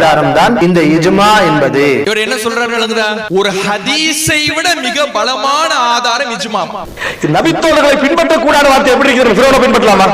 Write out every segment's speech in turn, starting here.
ஆதாரம் தான் இந்த இஜ்மா என்பது. இவர் என்ன சொல்றாரு? ஒரு ஹதீஸை விட மிக பலமான ஆதாரம் இஜ்மா. நபித்தோழர்களை பின்பற்றக்கூடாத வார்த்தை எப்படி இருக்கிறது? ஃபிரௌனை பின்பற்றலாமா?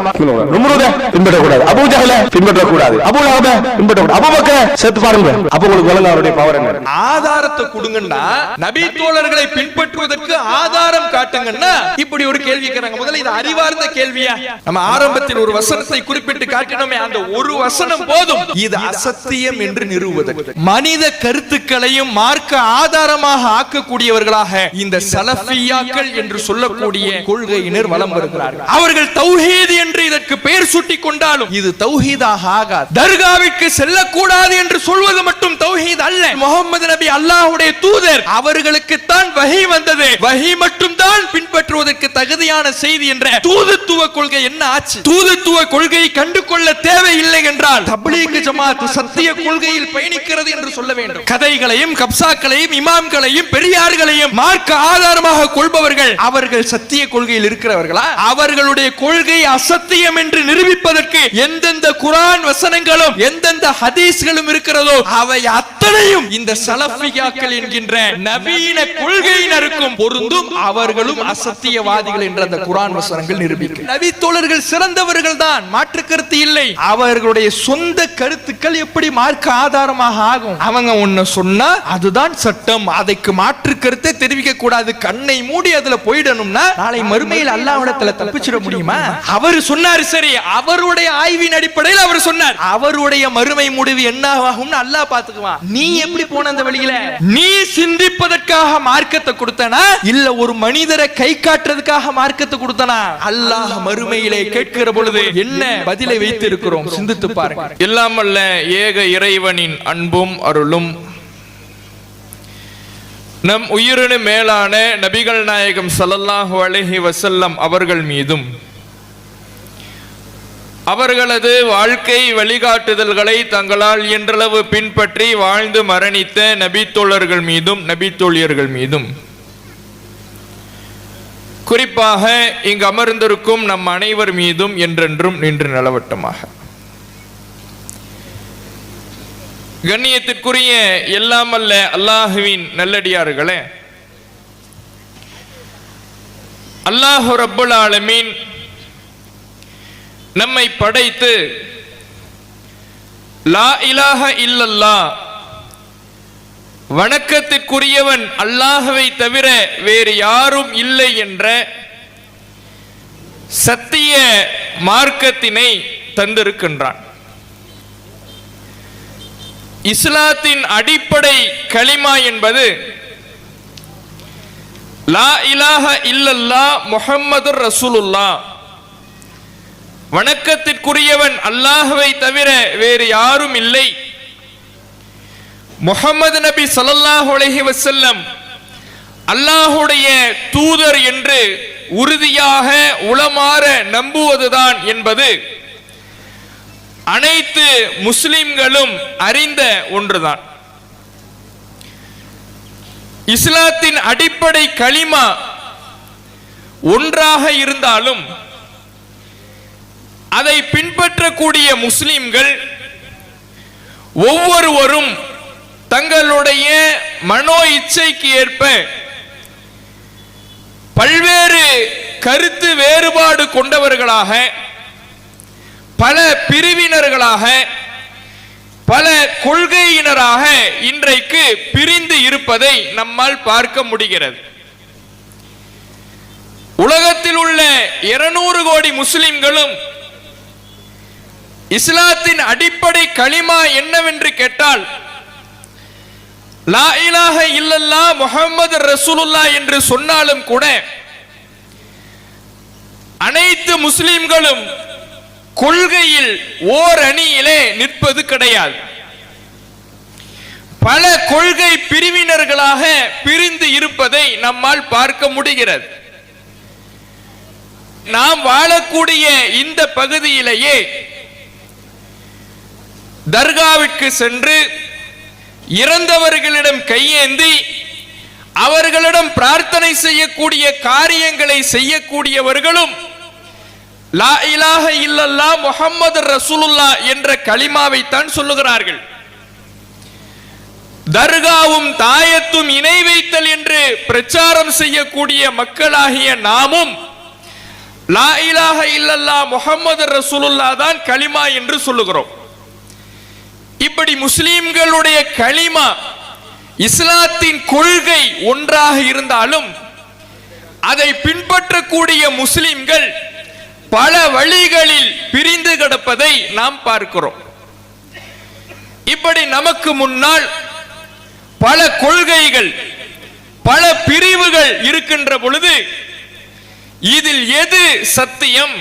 நம்ரூத பின்பற்றக்கூடாது, அபூ ஜஹல பின்பற்றக்கூடாது, அபூ லஹப பின்பற்றக்கூடாது, அபூபக்கர் சேர்த்து பாருங்க. அப்ப உங்களுக்கு வழங்க அவருடைய பவர் என்ன? ஆதாரத்தை கொடுங்கன்னா, நபித்தோழர்களை பின்பற்றுவதற்கு ஆதாரம் காட்டுங்கன்னா இப்படி ஒரு கேள்வி கேக்குறாங்க. முதல்ல இது அறிவார்ந்த கேள்வியா? நம்ம ஆரம்பத்தில் ஒரு வசனத்தை குறிப்பிட்டு காட்டினோமே, அந்த ஒரு வசனம் போதும் இது அசத்தியம் என்று நிறுவுவதற்கு. மனித கருத்துக்களையும் மார்க்க ஆதாரமாக ஆக்கக்கூடியவர்களாக இந்த சலஃபியாக்கள் என்று சொல்லக்கூடிய கொள்கையினர் வலம் வருகிறார்கள். அவர்கள் தௌஹீத் என்று இதற்கு பெயர் சூட்டிக் கொண்டாலும் இது தௌஹீதாக ஆகாது. தர்காவிற்கு செல்லக்கூடாது என்று சொல்வது மட்டும் தௌஹீத் அல்ல. முஹம்மது நபி அல்லாஹ்வுடைய தூதர், அவர்களுக்கு தான் வஹி வந்தது, வஹி மட்டும் தான் பின்பற்றுவதற்கு தகுதியான செய்தி என்ற தூதுத்துவ கொள்கை என்ன ஆச்சு? தூதுத்துவ கொள்கையை கண்டு கொள்ள தேவையில்லை என்றால் தப்லீக் ஜமாத் சத்திய கொள்கையில் பயணிக்கிறது என்று சொல்ல வேண்டும். கதைகளையும் கப்சாக்களையும் இமாம்களையும் பெரியார்களையும் மார்க்க ஆதாரமாக கொள்பவர்கள் அவர்கள் சத்திய கொள்கையில் இருக்கிறவர்களா? அவர்களுடைய கொள்கை அசத்தியம் என்று நிரூபிப்பதற்கு எந்தெந்த குர்ஆன் வசனங்களும் எந்தெந்த ஹதீஸ்களும் இருக்கிறதோ அவை அத்தனையும் இந்த சலஃபியாக்கள் என்கின்ற நவீன கொள்கையினருக்கும் பொருந்தும். அவர்களும் அசத்தியவாதிகள் என்ற அந்த குர்ஆன் வசனங்கள் நிரூபிக்கும். நபி தோழர்கள் சிறந்தவர்கள் தான், மாற்று கருத்து இல்லை. அவர்களுடைய சொந்த கருத்துக்கள் எப்படி மார்க்க ஆதாரமாக ஆகும்? அவங்க ஒண்ணு சொன்னா அதுதான் சட்டம், அதற்கு மாற்று கருத்தை தெரிவிக்க கூடாது, கண்ணை மூடி அதுல போயிடணும்னா நாளை மறுமையில் அல்லாஹ்விடத்துல தப்பிச்சிட முடியுமா? அவர் சொன்னார் சரி, அவருடைய ஆய்வின் அடிப்படையில் அவர் சொன்னார், அவருடைய மறுமை முடிவு என்ன ஆகும்னு அல்லாஹ் பாத்துக்குவான். நீ எப்படி போன அந்த வழியில? நீ சிந்திப்பதற்காக மார்க்கத்தை கொடுத்தனா இல்ல ஒரு மனிதரை கை காட்டுறதுக்காக மார்க்கத்தை கொடுத்தனா? அல்லாஹ் மறுமையிலே கேட்கிற பொழுது என்ன பதிலை வைத்து இருக்கிறோம் சிந்தித்து பாருங்க. எல்லாம் அல்ல ஏக இறைவனின் அன்பும் அருளும் நம் உயிரினு மேலான நபிகள் நாயகம் ஸல்லல்லாஹு அலைஹி வஸல்லம் அவர்கள் மீதும் அவர்களது வாழ்க்கை வழிகாட்டுதல்களை தங்களால் இயன்றளவு பின்பற்றி வாழ்ந்து மரணித்த நபித்தோழர்கள் மீதும் நபித்தோழியர்கள் மீதும் குறிப்பாக இங்கு அமர்ந்திருக்கும் நம் அனைவர் மீதும் என்றென்றும் நின்று நிலவட்டமாக. கண்ணியத்திற்குரிய எல்லாம் அல்ல அல்லாஹுவின் நல்லடியார்களே, அல்லாஹு ரப்புல் ஆலமீன் நம்மை படைத்து லா இலாஹ இல்லல்லாஹ், வணக்கத்திற்குரியவன் அல்லாஹ்வை தவிர வேறு யாரும் இல்லை என்ற சத்திய மார்க்கத்தினை தந்திருக்கின்றான். இஸ்லாத்தின் அடிப்படை கலிமா என்பது லா இலாஹ இல்லல்லாஹ் முஹம்மதுர் ரசூலுல்லாஹ், வணக்கத்திற்குரியவன் அல்லாஹ்வை தவிர வேறு யாரும் இல்லை, முஹம்மது நபி ஸல்லல்லாஹு அலைஹி வஸல்லம் அல்லாஹ்வுடைய தூதர் என்று உறுதியாக உளமாற நம்புவதுதான் என்பது அனைத்து முஸ்லிம்களும் அறிந்த ஒன்றுதான். இஸ்லாத்தின் அடிப்படை கலிமா ஒன்றாக இருந்தாலும் அதை பின்பற்றக்கூடிய முஸ்லிம்கள் ஒவ்வொருவரும் தங்களுடைய மனோ இச்சைக்கு ஏற்ப பல்வேறு கருத்து வேறுபாடு கொண்டவர்களாக, பல பிரிவினர்களாக, பல கொள்கையினராக இன்றைக்கு பிரிந்து இருப்பதை நம்மால் பார்க்க முடிகிறது. உலகத்தில் உள்ள 200 கோடி முஸ்லிம்களும் இஸ்லாத்தின் அடிப்படை கலிமா என்னவென்று கேட்டால் லா இலாஹ இல்லல்லாஹ் முஹம்மது ரசூலுல்லாஹ் என்று சொன்னாலும் கூட அனைத்து முஸ்லிம்களும் கொள்கையில் ஓர் அணியிலே நிற்பது கிடையாது. பல கொள்கை பிரிவினர்களாக பிரிந்து இருப்பதை நம்மால் பார்க்க முடிகிறது. நாம் வாழக்கூடிய இந்த பகுதியிலேயே தர்காவிற்கு சென்று இறந்தவர்களிடம் கையேந்தி அவர்களிடம் பிரார்த்தனை செய்யக்கூடிய காரியங்களை செய்யக்கூடியவர்களும் லா இலாஹ இல்லல்லாஹ் முஹம்மது ரசூலுல்லாஹ் என்ற கலிமாவை தான் சொல்லுகிறார்கள். தர்காவும் தாயத்தும் இணை வைத்தல் என்று பிரச்சாரம் செய்யக்கூடிய மக்களாகிய நாமும் லா இலாஹ இல்லல்லாஹ் முஹம்மது ரசூலுல்லாஹ் தான் கலிமா என்று சொல்லுகிறோம். இப்படி முஸ்லிம்களுடைய கலிமா இஸ்லாத்தின் கொள்கை ஒன்றாக இருந்தாலும் அதை பின்பற்றக்கூடிய முஸ்லிம்கள் பல வழிகளில் பிரிந்து கிடப்பதை நாம் பார்க்கிறோம். இப்படி நமக்கு முன்னால் பல கொள்கைகள், பல பிரிவுகள் இருக்கின்ற பொழுது இதில் எது சத்தியம்,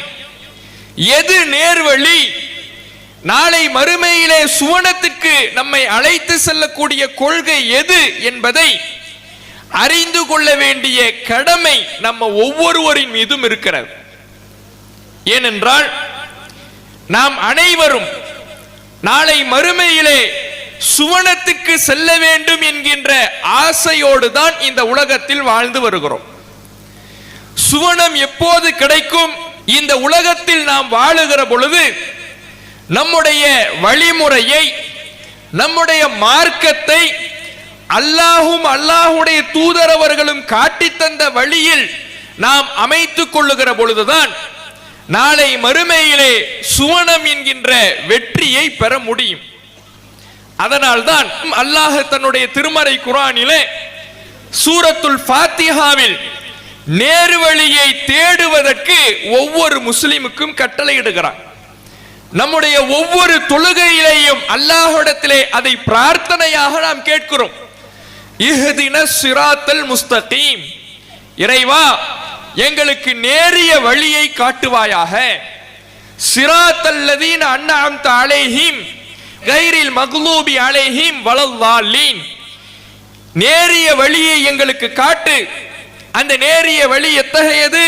எது நேர்வழி, நாளை மறுமையிலே சுவனத்திற்கு நம்மை அழைத்து செல்லக்கூடிய கொள்கை எது என்பதை அறிந்து கொள்ள வேண்டிய கடமை நம்ம ஒவ்வொருவரின் மீதும் இருக்கிறது. ஏனென்றால் நாம் அனைவரும் நாளை மறுமையிலே சுவனத்துக்கு செல்ல வேண்டும் என்கின்ற ஆசையோடு தான் இந்த உலகத்தில் வாழ்ந்து வருகிறோம். சுவனம் எப்போது கிடைக்கும்? இந்த உலகத்தில் நாம் வாழுகிற பொழுது நம்முடைய வழிமுறையை, நம்முடைய மார்க்கத்தை அல்லாஹும் அல்லாஹுடைய தூதரவர்களும் காட்டித் தந்த வழியில் நாம் அமைத்துக் கொள்ளுகிற பொழுதுதான் நாளை மறுமையிலே சுவனம் என்கின்ற வெற்றியை பெற முடியும். அதனால்தான் அல்லாஹ் தன்னுடைய திருமறை குர்ஆனிலே சூரத்துல் ஃபாத்திஹாவில் நேர்வழியை தேடுவதற்கு ஒவ்வொரு முஸ்லிமுக்கும் கட்டளையிடுகிறான். நம்முடைய ஒவ்வொரு தொழுகையிலேயும் அல்லாஹ்விடத்திலே அதை பிரார்த்தனையாக நாம் கேட்கிறோம். இஹ்தினஸ் ஸிராத்தல் முஸ்தகீம், இறைவா எங்களுக்கு நேரிய வழியை காட்டுவாயாக. ஸிராத்தல் லதீன அன்அம்த அலைஹிம் கைரில் மக்லூபி அலைஹிம் வலல்லாலீன், நேரிய வழியை எங்களுக்கு காட்டு. அந்த நேரிய வழி எத்தகையது?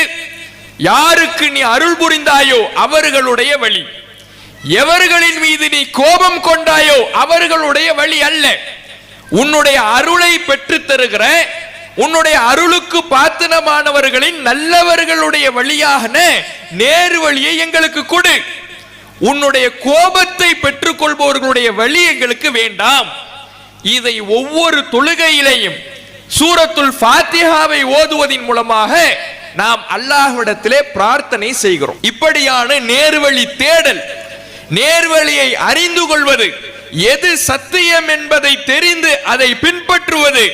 யாருக்கு நீ அருள் புரிந்தாயோ அவர்களுடைய வழி, எவர்களின் மீது நீ கோபம் கொண்டாயோ அவர்களுடைய வழி அல்ல. உன்னுடைய அருளை பெற்று தருகிற, உன்னுடைய அருளுக்கு பாத்திரமானவர்களின் நல்லவர்களுடைய வழியாக நேர் வழியை எங்களுக்கு கொடு. உன்னுடைய கோபத்தை பெற்றுக் கொள்பவர்களுடைய வழி எங்களுக்கு வேண்டாம். இதை ஒவ்வொரு தொழுகையிலேயும் சூரத்துல் ஃபாத்திஹாவை ஓதுவதின் மூலமாக நாம் அல்லாஹ்விடத்திலே பிரார்த்தனை செய்கிறோம். இப்படியான நேர்வழி தேடல், நேர்வழியை அறிந்து கொள்வது, எது சத்தியம் என்பதை தெரிந்து அதை பின்பற்றுவது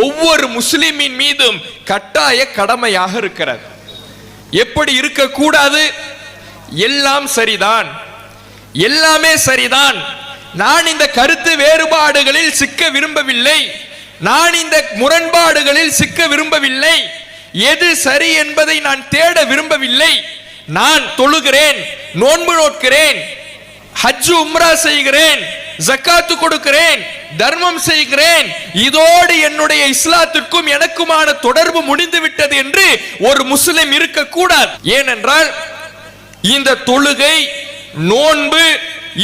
ஒவ்வொரு முஸ்லிமின் மீதும் கட்டாய கடமையாக இருக்கிறது. எப்படி இருக்கக்கூடாது? எல்லாம் சரிதான், எல்லாமே சரிதான், நான் இந்த கருத்து வேறுபாடுகளில் சிக்க விரும்பவில்லை, நான் இந்த முரண்பாடுகளில் சிக்க விரும்பவில்லை, எது சரி என்பதை நான் தேட விரும்பவில்லை, நான் தொழுகிறேன், நோன்பு நோக்கிறேன், ஹஜ் உம்ரா செய்கிறேன், ஜக்காத்து கொடுக்கிறேன், தர்மம் செய்கிறேன், இதோடு என்னுடைய இஸ்லாத்திற்கும் எனக்குமான தொடர்பு முடிந்து விட்டது என்று ஒரு முஸ்லிம் இருக்கக்கூடாது. ஏனென்றால் இந்த தொழுகை, நோன்பு,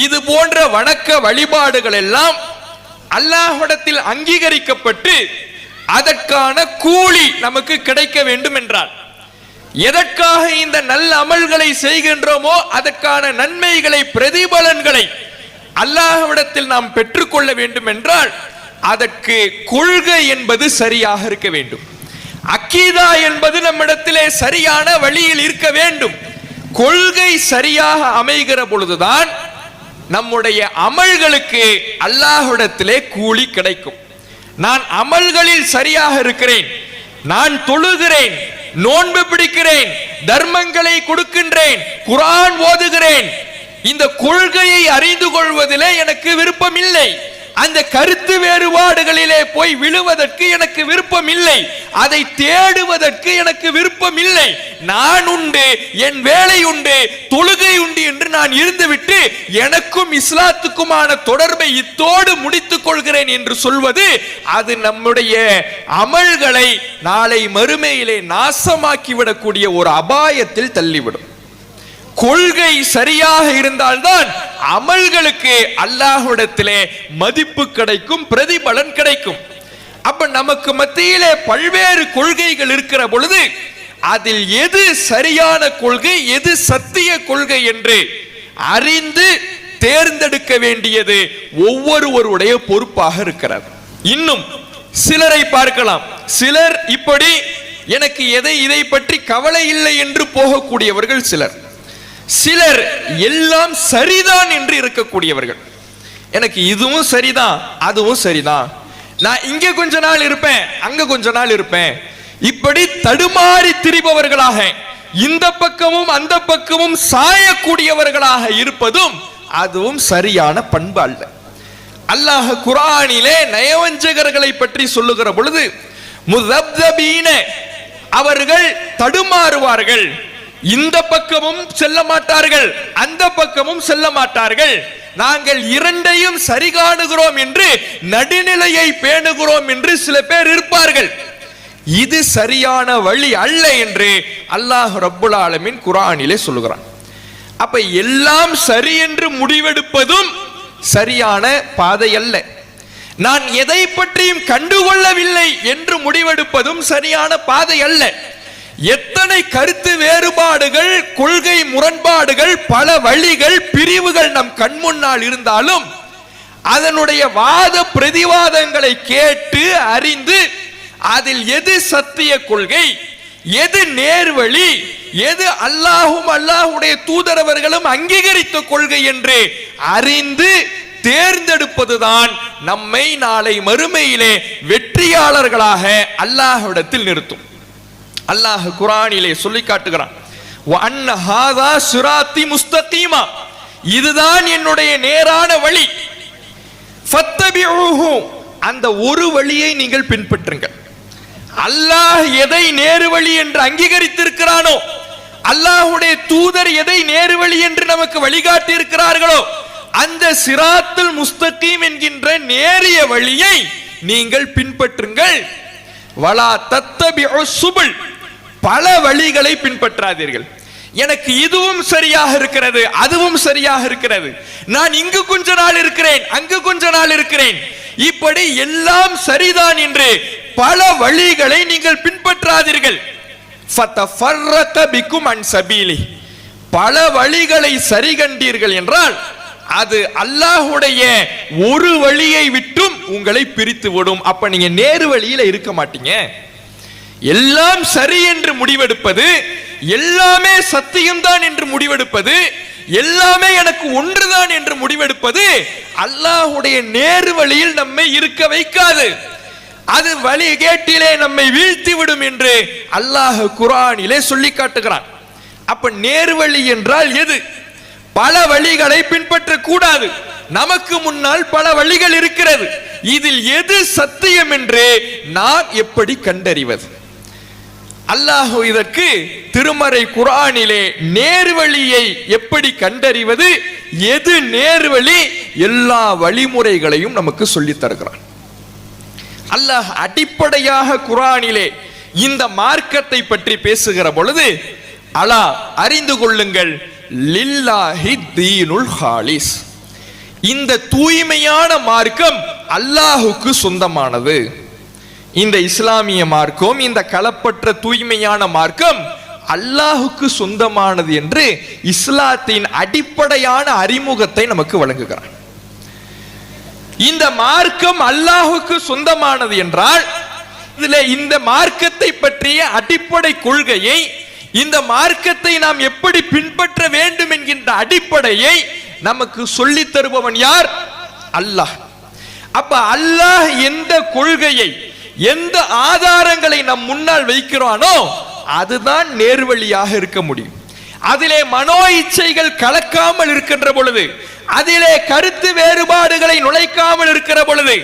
இது போன்ற வணக்க வழிபாடுகள் எல்லாம் அல்லாஹ்விடத்தில் அங்கீகரிக்கப்பட்டு அதற்கான கூலி நமக்கு கிடைக்க வேண்டும் என்றால், எதற்காக இந்த நல்ல அமல்களை செய்கின்றோமோ அதற்கான நன்மைகளை, பிரதிபலன்களை அல்லாஹ்விடத்தில் நாம் பெற்றுக்கொள்ள வேண்டும் என்றால் அதற்கு கொள்கை என்பது சரியாக இருக்க வேண்டும். அக்கீதா என்பது நம்மிடத்திலே சரியான வழியில் இருக்க வேண்டும். கொள்கை சரியாக அமைகிற பொழுதுதான் நம்முடைய அமல்களுக்கு அல்லாஹ்விடத்திலே கூலி கிடைக்கும். நான் அமல்களில் சரியாக இருக்கிறேன், நான் தொழுகிறேன், நோன்பு பிடிக்கிறேன், தர்மங்களை கொடுக்கின்றேன், குர்ஆன் ஓதுகிறேன், இந்த கொள்கையை அறிந்து கொள்வதிலே எனக்கு விருப்பம் இல்லை. அந்த கருத்து வேறுபாடுகளிலே போய் விழுவதற்கு எனக்கு விருப்பம் இல்லை, அதை தேடுவதற்கு எனக்கு விருப்பம் இல்லை. நான் உண்டு, என் வேலை உண்டு, தொழுகை உண்டு என்று நான் இருந்துவிட்டு எனக்கும் இஸ்லாத்துக்குமான தொடர்பை இத்தோடு முடித்துக் கொள்கிறேன் என்று சொல்வது அது நம்முடைய அமல்களை நாளை மறுமையிலே நாசமாக்கிவிடக்கூடிய ஒரு அபாயத்தில் தள்ளிவிடும். கொள்கை சரியாக இருந்தால்தான் அமல்களுக்கு அல்லாஹ்விடத்திலே மதிப்பு கிடைக்கும், பிரதிபலன் கிடைக்கும். அப்ப நமக்கு மத்தியிலே பல்வேறு கொள்கைகள் இருக்கிற பொழுது அதில் எது சரியான கொள்கை, எது சத்திய கொள்கை என்று அறிந்து தேர்ந்தெடுக்க வேண்டியது ஒவ்வொருவருடைய பொறுப்பாக இருக்கிறது. இன்னும் சிலரை பார்க்கலாம். சிலர் இப்படி எனக்கு இதை பற்றி கவலை இல்லை என்று போகக்கூடியவர்கள் சிலர். சிலர் எல்லாம் சரிதான் என்று இருக்கக்கூடியவர்கள். எனக்கு இதுவும் சரிதான், அதுவும் சரிதான், நான் இங்க கொஞ்ச நாள் இருப்பேன், அங்க கொஞ்ச நாள் இருப்பேன், இப்படி தடுமாறி திரிபவர்களாக, இந்த பக்கமும் அந்த பக்கமும் சாயக்கூடியவர்களாக இருப்பதும் அதுவும் சரியான பண்பு அல்ல. அல்லாஹ் குர்ஆனிலே நயவஞ்சகர்களை பற்றி சொல்லுகிற பொழுது முதப்தபீன, அவர்கள் தடுமாறுவார்கள், இந்த பக்கமும் செல்ல மாட்டார்கள், அந்த பக்கமும் செல்ல மாட்டார்கள், நாங்கள் இரண்டையும் சரி காணுகிறோம் என்று நடுநிலையை பேணுகிறோம் என்று சில பேர் இருப்பார்கள். இது சரியான வழி அல்ல என்று அல்லாஹ் ரப்புல் ஆலமீன் குர்ஆனிலே சொல்லுகிறான். அப்ப எல்லாம் சரி என்று முடிவெடுப்பதும் சரியான பாதை அல்ல. நான் எதை பற்றியும் கண்டுகொள்ளவில்லை என்று முடிவெடுப்பதும் சரியான பாதை அல்ல. எத்தனை கருத்து வேறுபாடுகள், கொள்கை முரண்பாடுகள், பல வழிகள், பிரிவுகள் நம் கண்முன்னால் இருந்தாலும் அதனுடைய வாத பிரதிவாதங்களை கேட்டு அறிந்து அதில் எது சத்திய கொள்கை, எது நேர்வழி, எது அல்லாஹும் அல்லாஹுடைய தூதரவர்களும் அங்கீகரித்த கொள்கை என்று அறிந்து தேர்ந்தெடுப்பதுதான் நம்மை நாளை மறுமையிலே வெற்றியாளர்களாக அல்லாஹ்விடத்தில் நிறுத்தும். அல்லாஹ் குர்ஆனிலே சொல்லி காட்டுகிறான், வஅன்ன ஹாதா சிராத்தி முஸ்தகீமா, இதுதான் என்னுடைய நேரான வழி, ஃபத்தபிஊஹு, அந்த ஒரு வழியை நீங்கள் பின்பற்றுங்கள். அல்லாஹ் எதை நேர்வழி என்று அங்கீகரித்திருக்கிறானோ, அல்லாஹ்வுடைய தூதர் எதை நேர்வழி என்று நமக்கு வழிகாட்டி இருக்கிறார்களோ, அந்த சிராத்துல் முஸ்தகீம் என்கின்ற நேரிய வழியை நீங்கள் பின்பற்றுங்கள். வலா தத்தபிஉ சுபுல், பல வழிகளை பின்பற்றாதீர்கள். எனக்கு இதுவும் சரியாக இருக்கிறது, அதுவும் சரியாக இருக்கிறது, நான் இங்கு கொஞ்ச நாள் இருக்கிறேன், அங்கு கொஞ்ச நாள் இருக்கிறேன், இப்படி எல்லாம் சரிதான் என்று பல வழிகளை நீங்கள் பின்பற்றாதீர்கள். ஃபதஃபர்ரக பிக்கும் அன் சபீலி, பல வழிகளை சரி கண்டீர்கள் என்றால் அது அல்லாஹ்வுடைய ஒரு வழியை விட்டும் உங்களை பிரித்து விடும். அப்ப நீங்க நேரு வழியில இருக்க மாட்டீங்க. எல்லாம் சரி என்று முடிவெடுப்பது, எல்லாமே சத்தியம்தான் என்று முடிவெடுப்பது, எல்லாமே எனக்கு ஒன்றுதான் என்று முடிவெடுப்பது அல்லாஹ்வுடைய நேரு வழியில் நம்மை இருக்க வைக்காது. அது வழி கேட்டிலே நம்மை வீழ்த்தி விடும் என்று அல்லாஹ் குர்ஆனிலே சொல்லி காட்டுகிறான். அப்ப நேர்வழி என்றால் எது? பல வழிகளை பின்பற்ற கூடாது. நமக்கு முன்னால் பல வழிகள் இருக்கிறது. இதில் எது சத்தியம் என்று நாம் எப்படி கண்டறிவது? அல்லாஹ் இதற்கு திருமறை குர்ஆனிலே நேர்வழியை எப்படி கண்டறிவது, எது நேர்வழி, எல்லா வழிமுறைகளையும் நமக்கு சொல்லித் தருகிறான். அல்லாஹ் அடிப்படையாக குர்ஆனிலே இந்த மார்க்கத்தை பற்றி பேசுகிற பொழுது, அலா அறிந்து கொள்ளுங்கள், லில்லாஹி தீனுல் ஹாலிஸ், இந்த தூய்மையான மார்க்கம் அல்லாஹுக்கு சொந்தமானது. இந்த இஸ்லாமிய மார்க்கம், இந்த களப்பற்ற தூய்மையான மார்க்கம் அல்லாஹுக்கு சொந்தமானது என்று இஸ்லாத்தின் அடிப்படையான அறிமுகத்தை நமக்கு வழங்குகிறான். இந்த மார்க்கம் அல்லாஹுக்கு சொந்தமானது என்றால் இதுல இந்த மார்க்கத்தை பற்றிய அடிப்படை கொள்கையை, இந்த மார்க்கத்தை நாம் எப்படி பின்பற்ற வேண்டும் என்கின்ற அடிப்படையை நமக்கு சொல்லித் தருபவன் யார்? அல்லாஹ். அப்ப அல்லாஹ் எந்த கொள்கையை, எந்த ஆதாரங்களை நம் முன்னால் வைக்கிறானோ அதுதான் நேர்வழியாக இருக்க முடியும். அதிலே மனோ இச்சைகள் கலக்காமல் இருக்கின்ற பொழுது, அதிலே கருத்து வேறுபாடுகளை நுழைக்காமல் இருக்கிற பொழுது,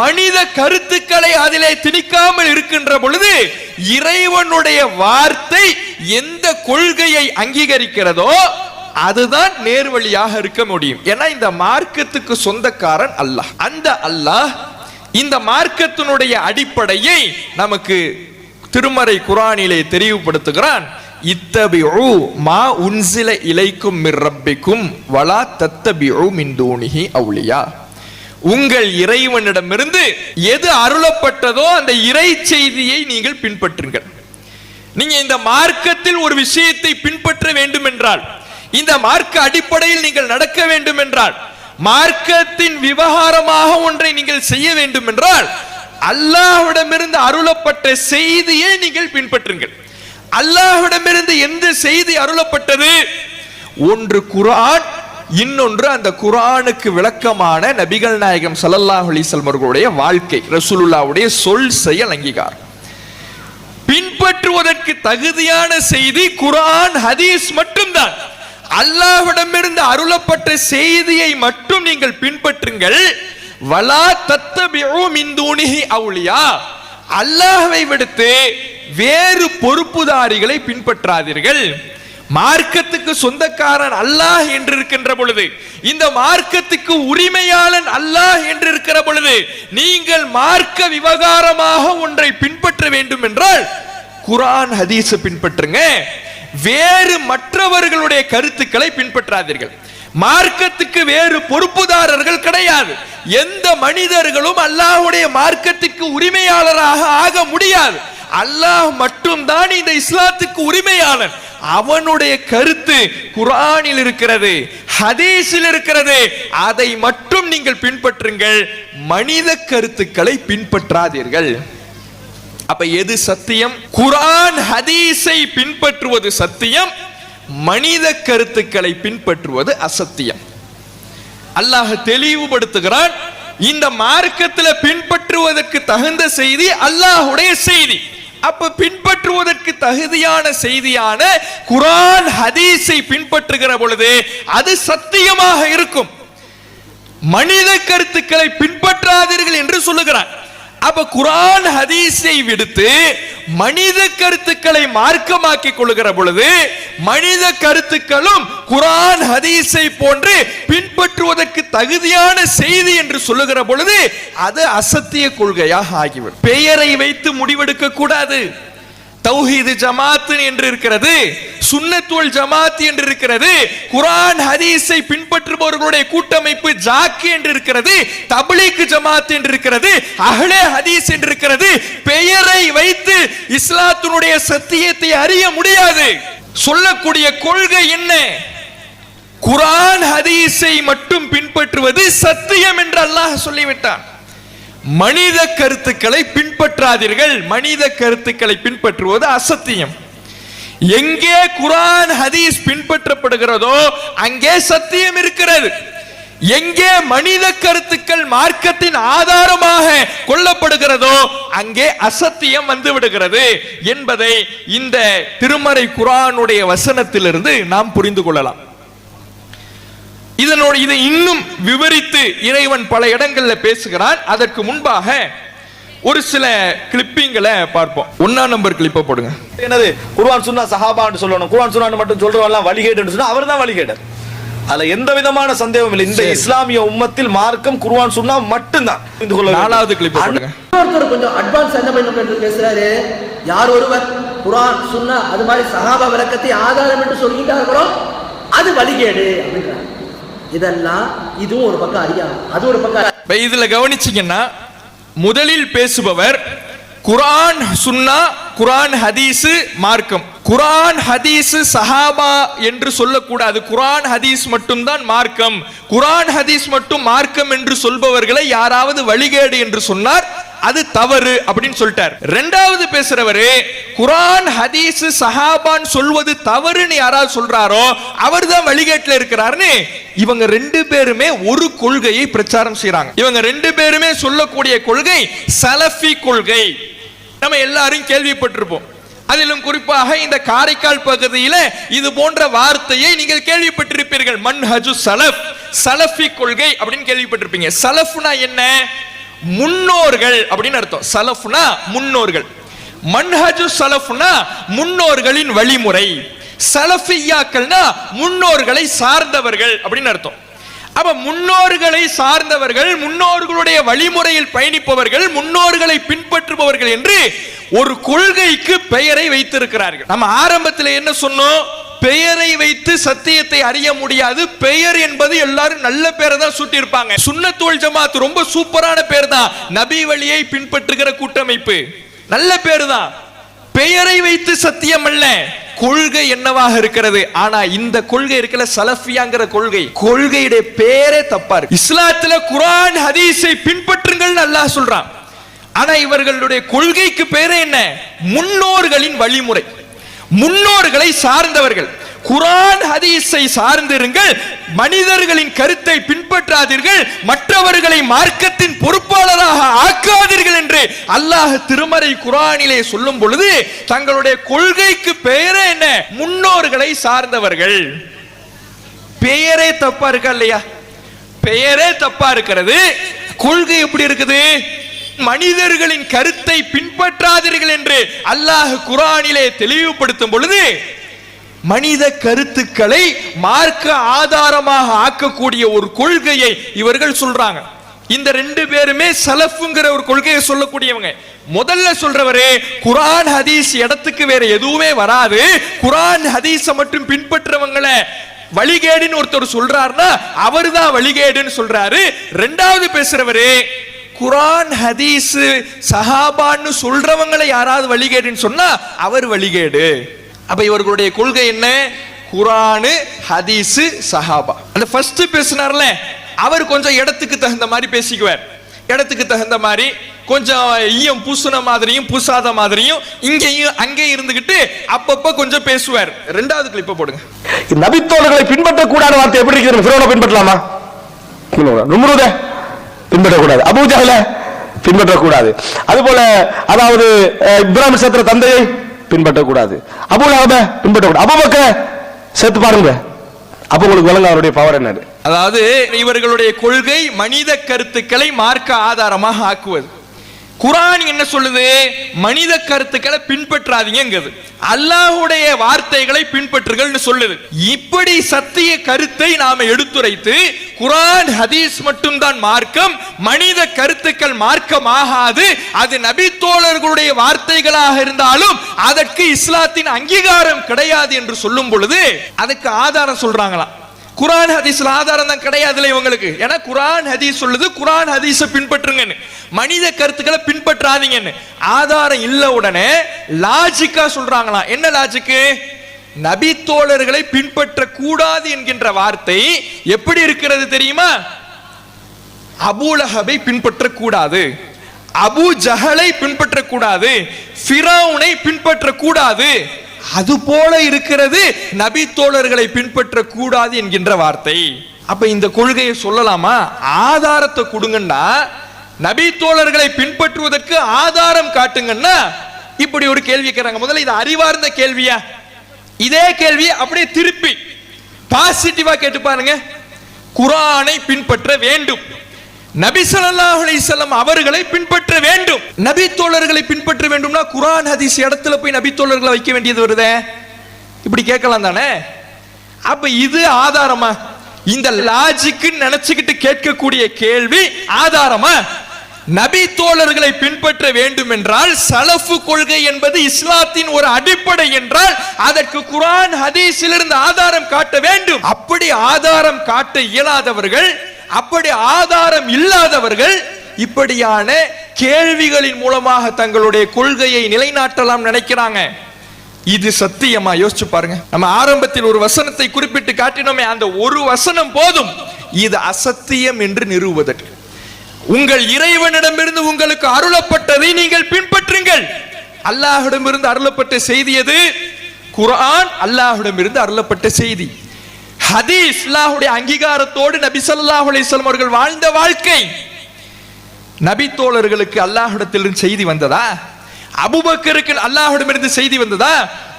மனித கருத்துக்களை அதிலே திணிக்காமல் இருக்கின்ற பொழுது, இறைவனுடைய வார்த்தை எந்த கொள்கையை அங்கீகரிக்கிறதோ அதுதான் நேர்வழியாக இருக்க முடியும். ஏன்னா இந்த மார்க்கத்துக்கு சொந்தக்காரன் அல்லாஹ். அந்த அல்லாஹ் இந்த மார்க்கத்தினுடைய அடிப்படையை நமக்கு திருமறை குர்ஆனிலே தெளிவுபடுத்துகிறான். இத்தபிஉ மா உன்சில இலைக்கும் மிர் ரப்பிக்கும் வலா தத்தபிஉ மின் தூனிஹி அவுலியா, உங்கள் இறைவனிடமிருந்து எது அருளப்பட்டதோ அந்த இறை செய்தியை நீங்கள் பின்பற்றுங்கள். நீங்க இந்த மார்க்கத்தில் ஒரு விஷயத்தை பின்பற்ற வேண்டும் என்றால், இந்த மார்க்க அடிப்படையில் நீங்கள் நடக்க வேண்டும் என்றால், மார்க்கத்தின் விவகாரமாக ஒன்றை நீங்கள் செய்ய வேண்டும் என்றால் அல்லாஹ்விடமிருந்து அருளப்பட்ட செய்தியை நீங்கள் பின்பற்றுங்கள். அல்லாஹ்விடமிருந்து எந்த செய்தி அருளப்பட்டது? ஒன்று குர்ஆன், இன்னொன்று அந்த குர்ஆனுக்கு விளக்கமான நபிகள் நாயகம் ஸல்லல்லாஹு அலைஹி வஸல்லம் அவர்களுடைய வாழ்க்கை, ரசூலுல்லாஹ்வுடைய சொல் செயல் அங்கீகாரம். பின்பற்றுவதற்கு தகுதியான செய்தி குர்ஆன் ஹதீஸ் மட்டும்தான். அல்லாஹ்விடமிருந்து அருளப்பட்ட செய்தியை மட்டும் நீங்கள் பின்பற்றுங்கள். வலா தத்தபிஉ மின் தூனிஹி அவுலியா, அல்லாஹ்வை விடுத்து வேறு பொறுப்புதாரிகளை பின்பற்றாதீர்கள். மார்க்கத்துக்கு சொந்தக்காரன் அல்லாஹ் என்று இருக்கின்ற பொழுது, இந்த மார்க்கத்துக்கு உரிமையாளன் அல்லாஹ் என்று இருக்கிற பொழுது, நீங்கள் மார்க்க விவகாரமாக ஒன்றை பின்பற்ற வேண்டும் என்றால் குர்ஆன் ஹதீஸை பின்பற்றுங்க. வேறு மற்றவர்களுடைய கருத்துக்களை பின்பற்றாதீர்கள். மார்க்கத்துக்கு வேறு பொறுப்புதாரர்கள் கிடையாது. எந்த மனிதர்களும் அல்லாஹ்வுடைய மார்க்கத்துக்கு உரிமையாளராக ஆக முடியாது. அல்லாஹ் மட்டும்தான் இந்த இஸ்லாத்துக்கு உரிமையாளன். அவனுடைய கருத்து குர்ஆனில் இருக்கிறது, ஹதீஸில் இருக்கிறது. அதை மட்டும் நீங்கள் பின்பற்றுங்கள். மனித கருத்துக்களை பின்பற்றாதீர்கள். அப்ப எது சத்தியம்? குர்ஆன் ஹதீஸை பின்பற்றுவது சத்தியம், மனித கருத்துக்களை பின்பற்றுவது அசத்தியம். அல்லாஹ் தெளிவுபடுத்துகிறான். இந்த மார்க்கத்தில் பின்பற்றுவதற்கு தகுந்த செய்தி அல்லாஹ்வுடைய செய்தி. அப்ப பின்பற்றுவதற்கு தகுதியான செய்தியான குர்ஆன் ஹதீஸை பின்பற்றுகிற பொழுது அது சத்தியமாக இருக்கும். மனித கருத்துக்களை பின்பற்றாதீர்கள் என்று சொல்லுகிறான். அப்ப குர்ஆன் ஹதீஸை விடுத்து மனித கருத்துக்களை மார்க்கமாக்கிக் கொள்ளுகிற பொழுது, மனித கருத்துக்களும் குர்ஆன் ஹதீஸை போன்று பின்பற்றுவதற்கு தகுதியான செய்தி என்று சொல்லுகிற பொழுது அது அசத்திய கொள்கையாக ஆகிவிடும். பெயரை வைத்து முடிவெடுக்க கூடாது. தௌஹீது ஜமாத் என்று இருக்கிறது, சுன்னத் வல் ஜமாத் என்று இருக்கிறது, குர்ஆன் ஹதீஸை பின்பற்றுபவர்களுடைய கூட்டமைப்பு ஜாக்கி என்று இருக்கிறது, தப்லீக் ஜமாத் என்று இருக்கிறது, அஹ்லே ஹதீஸ் என்று இருக்கிறது. பெயரை வைத்து இஸ்லாத்தினுடைய சத்தியத்தை அறிய முடியாது. சொல்லக்கூடிய கொள்கை என்ன? குர்ஆன் ஹதீஸை மட்டும் பின்பற்றுவது சத்தியம் என்று அல்லாஹ் சொல்லிவிட்டான். மனித கருத்துக்களை பின்பற்றாதீர்கள். மனித கருத்துக்களை பின்பற்றுவது அசத்தியம். எங்கே குர்ஆன் ஹதீஸ் பின்பற்றப்படுகிறதோ அங்கே சத்தியம் இருக்கிறது. எங்கே மனித கருத்துக்கள் மார்க்கத்தின் ஆதாரமாக கொள்ளப்படுகிறதோ அங்கே அசத்தியம் வந்து விடுகிறது என்பதை இந்த திருமறை குர்ஆனுடைய வசனத்திலிருந்து நாம் புரிந்து கொள்ளலாம். இதை இன்னும் விவரித்து இறைவன் பல இடங்கள்ல பேசுகிறான். அதற்கு முன்பாக ஒரு சில கிளிப்பிங்களை பார்ப்போம். 1ஆம் நம்பர் கிளிப்பை போடுங்க. என்னது குர்ஆன் சுன்னா சஹாபான்னு சொல்லணும். குர்ஆன் சுன்னா மட்டும் சொல்றவங்க வழிகேடுன்னு சொன்னா அவர்தான் வழிகேடர். அதுல எந்த விதமான சந்தேகமும் இல்லை. இந்த இஸ்லாமிய உம்மத்தில் மார்க்கம் குர்ஆன் சுன்னா மட்டும்தான். 4வது கிளிப் போடுங்க. ஒருத்தர் கொஞ்சம் அட்வான்ஸ் என்ன பண்ணணும் என்று பேசுறாரு. யார் ஒருவர் குர்ஆன் சுன்னா அது மாதிரி சஹாபா விளக்கத்தை ஆதாரம் என்று சொல்லிட்டார்களோ அது வழிகேடு அப்படின்றாங்க. இதெல்லாம் இதுவும் ஒரு பக்கம் அறியாம, அது ஒரு பக்கம். இதுல கவனிச்சீங்கன்னா முதலில் பேசுபவர் குர்ஆன் சுன்னா, குர்ஆன் ஹதீஸ் மார்க்கம். குர்ஆன் ஹதீஸ் சஹாபா என்று சொல்லக்கூடாது. குர்ஆன் ஹதீஸ் மட்டும்தான் மார்க்கம், குர்ஆன் ஹதீஸ் மட்டும் மார்க்கம் என்று சொல்பவர்களை யாராவது வழிகேடு என்று சொன்னார் அது தவறு அப்படின்னு சொல்லிட்டார். 2வது பேசுறவரு குர்ஆன் ஹதீஸ் சஹாபான் சொல்வது தவறுன்னு யாராவது சொல்றாரோ அவர்தான் வழிகேட்டில் இருக்கிறார்னு இவங்க 2 பேருமே ஒரு கொள்கையை பிரச்சாரம் செய்றாங்க. இவங்க 2 பேருமே சொல்லக்கூடிய கொள்கை சலஃபி கொள்கை. நம்ம எல்லாரும் கேள்விப்பட்டிருப்போம். அதிலும் குறிப்பாக இந்த காரைக்கால் பகுதியில இது போன்ற வார்த்தையை நீங்கள் கேள்விப்பட்டிருப்பீர்கள். மன்ஹஜு சலஃப், சலஃபி கொள்கை அப்படின்னு கேள்விப்பட்டிருப்பீங்க. சலஃப்னா என்ன? முன்னோர்கள் அப்படின்னு அர்த்தம். சலஃப்னா முன்னோர்கள். மன்ஹஜு சலஃப்னா முன்னோர்களின் வழிமுறை. சலஃபியாக்கள்னா முன்னோர்களை சார்ந்தவர்கள் அப்படின்னு அர்த்தம். அப்ப முன்னோர்களை சார்ந்தவர்கள், முன்னோர்களுடைய வழிமுறையில் பயணிப்பவர்கள், முன்னோர்களை பின்பற்றுபவர்கள் என்று ஒரு கொள்கைக்கு பெயரை வைத்திருக்கிறார்கள். நம்ம ஆரம்பத்தில் என்ன சொன்னோம்? பெயரை வைத்து சத்தியத்தை அறிய முடியாது. பெயர் என்பது எல்லாரும் நல்ல பேரை தான் சூட்டி இருப்பாங்க. சுன்னத் வல் ஜமாத் ரொம்ப சூப்பரான பேர் தான். நபி வழியை பின்பற்றுகிற கூட்டமைப்பு நல்ல பேர் தான். பெயரை வைத்து சத்தியம் அல்ல, கொள்கை என்னவாக இருக்கிறது. ஆனா இந்த கொள்கை இருக்கல, சலஃபியாங்கிற கொள்கை, கொள்கையுடைய பேரே தப்பா இருக்கு. இஸ்லாத்துல குர்ஆன் ஹதீஸை பின்பற்றுங்கள் அல்லாஹ் சொல்றான். ஆனா இவர்களுடைய கொள்கைக்கு பேரு என்ன? முன்னோர்களின் வழிமுறை, முன்னோர்களை சார்ந்தவர்கள். குர்ஆன் ஹதீஸை சார்ந்திருங்கள், மனிதர்களின் கருத்தை பின்பற்றாதீர்கள், மற்றவர்களை மார்க்கத்தின் பொறுப்பாளராக ஆக்காதீர்கள் என்று அல்லாஹ் திருமறை குர்ஆனிலே சொல்லும் பொழுது தங்களுடைய கொள்கைக்கு பெயரே என்ன? முன்னோர்களை சார்ந்தவர்கள். பெயரே தப்பா இருக்கா இல்லையா? பெயரே தப்பா இருக்கிறது, கொள்கை எப்படி இருக்குது? மனிதர்களின் கருத்தை பின்பற்றாதீர்கள் என்று அல்லாஹ் குர்ஆனிலே தெளிவுபடுத்தும் பொழுது மனித கருத்துக்களை மார்க்க ஆதாரமாக ஆக்கக்கூடிய ஒரு கொள்கையை இவர்கள் சொல்றாங்க. இந்த ரெண்டு பேருமே சலஃப்ங்கிற ஒரு கொள்கையை சொல்லக்கூடியவங்க. முதல்ல சொல்றவரே குர்ஆன் ஹதீஸ் இடத்துக்கு வேற எதுவுமே வராது, குர்ஆன் ஹதீஸ மட்டும் பின்பற்றவங்களை வழிகேடுன்னு ஒருத்தர் சொல்றாருன்னா அவர்தான் வழிகேடுன்னு சொல்றாரு. ரெண்டாவது பேசுறவரே குர்ஆன் ஹதீஸ் சஹாபான்னு சொல்றவங்களை யாராவது வழிகேடுன்னு சொன்னா அவர் வழிகேடு. அப்ப இவர்களுடைய கொள்கை என்ன? குர்ஆன் ஹதீஸ் சஹாபா. அந்த ஃபர்ஸ்ட் பேசினார்ல அவர் கொஞ்சம் இடத்துக்கு தகுந்த மாதிரி பேசிக்குவார், இடத்துக்கு தகுந்த மாதிரி கொஞ்சம் ஈயம் பூசுன மாதிரியும் பூசாத மாதிரியும் இங்கேயும் அங்கே இருந்துகிட்டு அப்பப்ப கொஞ்சம் பேசுவார். ரெண்டாவது கிளிப்ப போடுங்க. நபித்தோழர்களை பின்பற்றக்கூடாத வார்த்தை எப்படி இருக்கிறது? ஃபிரௌனை பின்பற்றலாமா? நும்ரூத பின்பற்றக்கூடாது, அபூஜஹல பின்பற்றக்கூடாது. அதுபோல அதாவது இப்ராஹிம் சத்ர தந்தையை பின்பற்றக்கூடாது, அபூ லஹப பின்பற்றக்கூடாது. அபூபக்கர் சேர்த்து பாருங்க, அப்ப உங்களுக்கு விளங்க அவருடைய பவர் என்ன. அதாவது இவர்களுடைய கொள்கை மனித கருத்துக்களை மார்க்க ஆதாரமாக ஆக்குவது. குர்ஆன் என்ன சொல்லுது? மனித கருத்துக்களை பின்பற்றாதீங்கிறது, அல்லாஹ்வுடைய வார்த்தைகளை பின்பற்றுகள்னு சொல்லுது. இப்படி சத்திய கருத்தை நாம எடுத்துரைத்து குர்ஆன் ஹதீஸ் மட்டும்தான் மார்க்கம், மனித கருத்துக்கள் மார்க்கமாகாது, அது நபி தோழர்களுடைய வார்த்தைகளாக இருந்தாலும் அதற்கு இஸ்லாத்தின் அங்கீகாரம் கிடையாது என்று சொல்லும் பொழுது அதுக்கு ஆதாரம் சொல்றாங்களாம். குர்ஆன் ஹதீஸ்ல ஆதாரம் தான் கிடையாதுல இவங்களுக்கு. ஏன்னா குர்ஆன் ஹதீஸ் சொல்லுது குர்ஆன் ஹதீஸை பின்பற்றுங்கன்னு, மனித கருத்துக்களை பின்பற்றாதீங்கன்னு. ஆதாரம் இல்ல உடனே லாஜிக்கா சொல்றாங்களாம். என்ன லாஜிக்கு? நபி தோழர்களை பின்பற்ற கூடாது என்கின்ற வார்த்தை எப்படி இருக்கிறது தெரியுமா? அபூ லஹபை பின்பற்றக்கூடாது, அபூ ஜஹலை பின்பற்றக்கூடாது, ஃபிரௌனை பின்பற்றக்கூடாது, அது போல இருக்கிறது நபி தோழர்களை பின்பற்ற கூடாது என்கின்ற வார்த்தை. அப்ப இந்த கொள்கையை சொல்லலாமா? ஆதாரத்தை கொடுங்கன்னா, நபி தோழர்களை பின்பற்றுவதற்கு ஆதாரம் காட்டுங்கன்னா இப்படி ஒரு கேள்வி கேட்கிறாங்க. முதல்ல இது அறிவார்ந்த கேள்வியா? இதே கேள்வி அப்படியே திருப்பி பாசிட்டிவா கேட்டு பாருங்க. குர்ஆனை பின்பற்ற வேண்டும், நபி ஸல்லல்லாஹு அலைஹி வஸல்லம் அவர்களை பின்பற்ற வேண்டும். நபி தோழர்களை பின்பற்ற வேண்டும்னா குர்ஆன் ஹதீஸ் இடத்துல போய் நபி தோழர்களை வைக்க வேண்டியது வருதே, இப்படி கேட்கலாம் தானே? அப்ப இது ஆதாரமா? இந்த லாஜிக் நினைச்சுக்கிட்டு கேட்கக்கூடிய கேள்வி ஆதாரமா? நபி தோழர்களை பின்பற்ற வேண்டும் என்றால் சலஃபு கொள்கை என்பது இஸ்லாத்தின் ஒரு அடிப்படை என்றால் அதற்கு குர்ஆன் ஹதீஸிலிருந்து ஆதாரம் காட்ட வேண்டும். அப்படி ஆதாரம் காட்ட இயலாதவர்கள், அப்படி ஆதாரம் இல்லாதவர்கள் இப்படியான கேள்விகளின் மூலமாக தங்களுடைய கொள்கையை நிலைநாட்டலாம் நினைக்கிறாங்க. இது சத்தியமா? யோசிச்சு பாருங்க. நம்ம ஆரம்பத்தில் ஒரு வசனத்தை குறிப்பிட்டு காட்டினோமே, அந்த ஒரு வசனம் போதும் இது அசத்தியம் என்று நிறுவுவதற்கு. உங்கள் இறைவனிடமிருந்து உங்களுக்கு அருளப்பட்டதை நீங்கள் பின்பற்றுங்கள். அல்லாஹ்விடமிருந்து அருளப்பட்ட செய்தி எது? குர்ஆன் அல்லாஹ்விடமிருந்து அருளப்பட்ட செய்தி. ஹதீஸ் அல்லாஹ்வுடைய அங்கீகாரத்தோடு நபி ஸல்லல்லாஹு அலைஹி வஸல்லம் அவர்கள் வாழ்ந்த வாழ்க்கை. நபி தோழர்களுக்கு அல்லாஹ்விடத்திலிருந்து செய்தி வந்ததா? அபூபக்கருக்கு அல்லாஹ்விடமிருந்து செய்தி வந்ததா?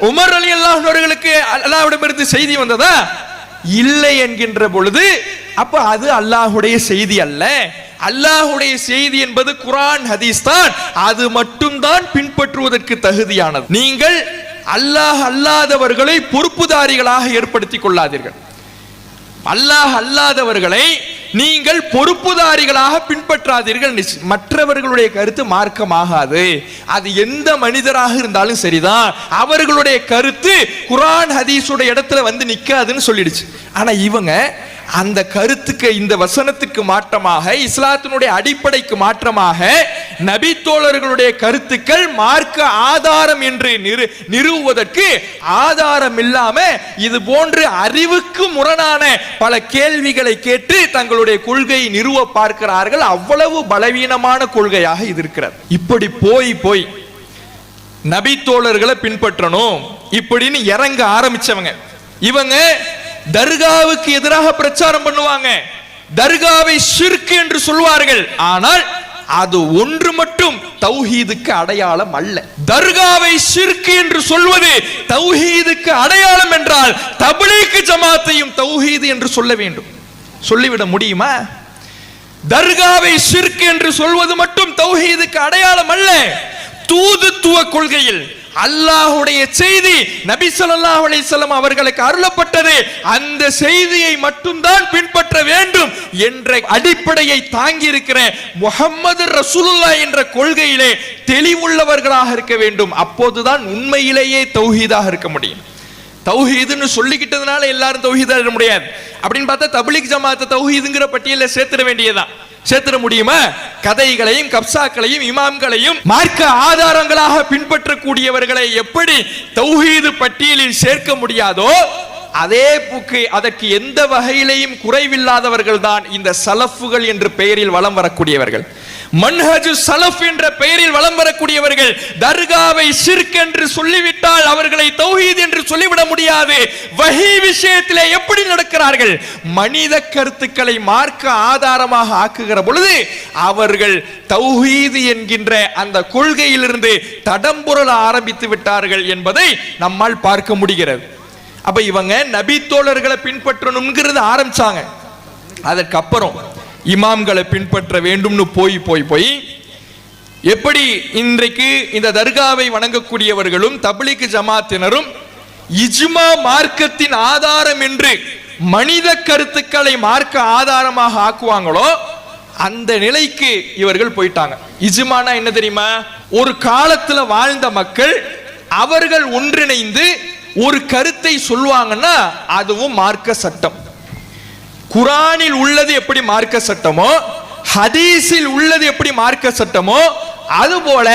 உமர் ரலியல்லாஹு அன்ஹு அவர்களுக்கு அல்லாஹ்விடமிருந்து செய்தி வந்ததா? இல்லை என்கின்ற பொழுது அப்ப அது அல்லாஹ்வுடைய செய்தி அல்ல. அல்லாஹ்வுடைய செய்தி என்பது குர்ஆன் ஹதீஸ் தான், அது மட்டும்தான் பின்பற்றுவதற்கு தகுதியானது. நீங்கள் அல்லாஹ் அல்லாதவர்களை பொறுப்புதாரிகளாக ஏற்படுத்திக் கொள்ளாதீர்கள். அல்லாஹ் அல்லாதவர்களை நீங்கள் பொறுப்புதாரிகளாக பின்பற்றாதீர்கள். மற்றவர்களுடைய கருத்து மார்க்கமாகாது, அது எந்த மனிதராக இருந்தாலும் சரிதான், அவர்களுடைய கருத்து குர்ஆன் ஹதீஸுடைய இடத்துல வந்து நிக்காதுன்னு சொல்லிடுச்சு. ஆனா இவங்க அந்த கருத்துக்கு, இந்த வசனத்துக்கு மாற்றமாக, இஸ்லாத்தினுடைய அடிப்படைக்கு மாற்றமாக நபித்தோழர்களுடைய கருத்துக்கள் மார்க்க ஆதாரம் என்று நிறுவுவதற்கு ஆதாரம் இல்லாம இது போன்று அறிவுக்கு முரணான பல கேள்விகளை கேட்டு தங்களுடைய கொள்கையை நிறுவ பார்க்கிறார்கள். அவ்வளவு பலவீனமான கொள்கையாக இது இருக்கிறது. இப்படி போய் நபித்தோழர்களை பின்பற்றணும் இப்படின்னு இறங்க ஆரம்பிச்சவங்க இவங்க தர்காவுக்கு எதிராக பிரச்சாரம் பண்ணுவாங்க. தர்காவை ஷிர்க் என்று சொல்வார்கள். ஆனால் அது ஒன்று மட்டும் தௌஹீதுக்கு அடையாளம் அல்ல. தர்காவை ஷிர்க் என்று சொல்வது தௌஹீதுக்கு அடையாளம் என்றால் தப்லீக் ஜமாத்தையும் தௌஹீது என்று சொல்ல வேண்டும். சொல்லிவிட முடியுமா? தர்காவை ஷிர்க் என்று சொல்வது மட்டும் தௌஹீதுக்கு அடையாளம் அல்ல. தூதுத்துவ கொள்கையில் அல்லாஹ்வுடைய செய்தி நபி ஸல்லல்லாஹு அலைஹி வஸல்லம் அவர்களுக்கு அருளப்பட்டது, அந்த செய்தியை மட்டும்தான் பின்பற்ற வேண்டும் என்ற அடிப்படையை தாங்கி இருக்கிற முஹம்மது ரசூலுல்லாஹ் என்ற கொள்கையிலே தெளிவுள்ளவர்களாக இருக்க வேண்டும். அப்போதுதான் உண்மையிலேயே தௌஹீதாக இருக்க முடியும். தௌஹீதுன்னு சொல்லிக்கிட்டதுனால எல்லாரும் தௌஹீதா இருக்க முடியாது. அப்படின்னு பார்த்தா தப்லீக் ஜமாத்தை தௌஹீதுங்கிற பட்டியல சேர்த்துட வேண்டியதுதான். சேர்த்துட முடியுமா? கதைகளையும் கப்சாக்களையும் இமாம்களையும் மார்க்க ஆதாரங்களாக பின்பற்றக்கூடியவர்களை எப்படி தௌஹீது பட்டியலில் சேர்க்க முடியாதோ அதே போக்கு அதற்கு எந்த வகையிலையும் குறைவில்லாதவர்கள் தான் இந்த சலஃபுகள் என்ற பெயரில் வலம் வரக்கூடியவர்கள். மன்ஹஜு சலஃப் என்ற பெயரில் வலம் வரக்கூடியவர்கள் தர்காவை ஷிர்க் என்று சொல்லிவிட்டால் அவர்களை தௌஹீத் என்று சொல்லிவிட முடியாது. வஹி விஷயத்திலே எப்படி நடக்கிறார்கள்? மனித கருத்துக்களை மார்க்க ஆதாரமாக ஆக்குகிற பொழுது அவர்கள் தௌஹீத் என்கின்ற அந்த கொள்கையிலிருந்து தடம்புரள ஆரம்பித்து விட்டார்கள் என்பதை நம்மால் பார்க்க முடிகிறது. அப்ப இவங்க நபி தோழர்களை பின்பற்றணும்ங்கிறது ஆரம்பிச்சாங்க. அதற்கப்புறம் இமாம்களை பின்பற்ற வேண்டும்னு போய் எப்படி இன்றைக்கு இந்த தர்காவை வணங்கக்கூடியவர்களும் தப்லீக் ஜமாத்தினரும் இஜ்மா மார்க்கத்தின் ஆதாரம் என்று மனித கருத்துக்களை மார்க்க ஆதாரமாக ஆக்குவாங்களோ அந்த நிலைக்கு இவர்கள் போயிட்டாங்க. இஜ்மானா என்ன தெரியுமா? ஒரு காலத்துல வாழ்ந்த மக்கள் அவர்கள் ஒன்றிணைந்து ஒரு கருத்தை சொல்லுவாங்கன்னா அதுவும் மார்க்க சட்டம். குரானில் உள்ளது எப்படி மார்க்க சட்டமோ, ஹதீஸில் உள்ளது எப்படி மார்க்க சட்டமோ, அதுபோல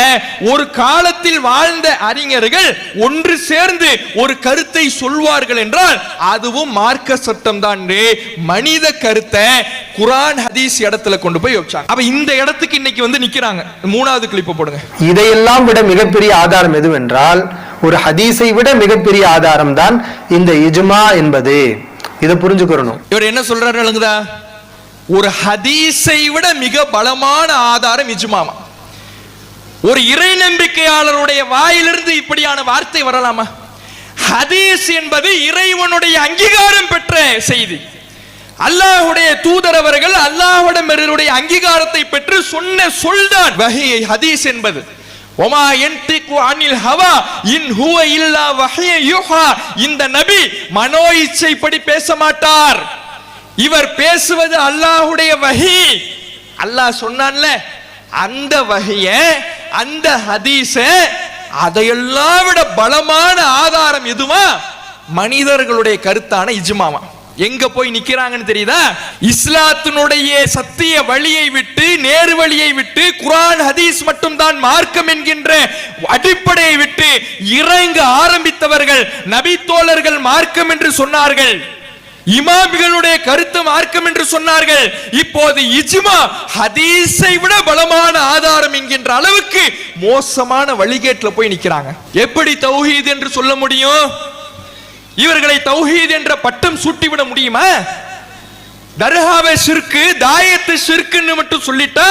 ஒரு காலத்தில் வாழ்ந்த அறிஞர்கள் ஒன்று சேர்ந்து ஒரு கருத்தை சொல்வார்கள் என்றால் அதுவும் மார்க்க சட்டம் தான். மனித கருத்தை குரான் ஹதீஸ் இடத்துல கொண்டு போய் வச்சாங்க. அப்ப இந்த இடத்துக்கு இன்னைக்கு வந்து நிக்கிறாங்க. மூணாவது கிளிப்பை போடுங்க. இதையெல்லாம் விட மிகப்பெரிய ஆதாரம் எதுவென்றால் ஒரு ஹதீஸை விட மிகப்பெரிய ஆதாரம் தான் இந்த இஜ்மா என்பது. இதை புரிஞ்சுக்கணும். இவர் என்ன சொல்றாரு? ஒரு ஹதீஸை விட மிக பலமான ஆதாரம் இஜ்மாமா. ஒரு இறை நம்பிக்கையாளருடைய வாயிலிருந்து இப்படியான வார்த்தை வரலாமா? ஹதீஸ் என்பது இறைவனுடைய அங்கீகாரம் பெற்ற செய்தி. அல்லாஹ்வுடைய தூதர் அவர்கள் அல்லாஹ்விடமிருந்து அங்கீகாரத்தை பெற்று சொன்ன சொல்தான் வஹி. ஹதீஸ் என்பது ஒமா யன்திகு அனில் ஹவா இன் ஹுவ இல்லா வஹ்ய யுஹா. இந்த நபி மனோ இச்சைப்படி பேச மாட்டார். இவர் பேசுவது அல்லாஹ்வுடைய வஹி. அல்லாஹ் சொன்னான்ல அந்த வஹிய அந்த ஹதீஸ அதையெல்லாம் விட பலமான ஆதாரம் எதுவா? மனிதர்களுடைய கருத்தான இஜ்மாமா. எங்க போய் நிக்கிறாங்கன்னு தெரியுதா? இஸ்லாத்தினுடைய சத்திய வழியை விட்டு நேரு வழியை விட்டு குர்ஆன் ஹதீஸ் மட்டும் தான் மார்க்கம் என்கின்ற அடிப்படையை விட்டு இறங்க ஆரம்பித்தவர்கள் நபி தோழர்கள் மார்க்கம் என்று சொன்னார்கள். இமாம்களுடைய கருத்து மார்க்கம் என்று சொன்னார்கள். இப்போது இஜ்மா ஹதீஸை விட பலமான ஆதாரம் என்கின்ற அளவுக்கு மோசமான வழிகேட்டுல போய் நிக்கிறாங்க. எப்படி தௌஹீத் என்று சொல்ல முடியும்? இவர்களை தௌஹீத் என்ற பட்டம் சூட்டிவிட முடியுமா? தர்காவை ஷிர்க், தாயத்து ஷிர்க்னு மட்டும் சொல்லிட்டா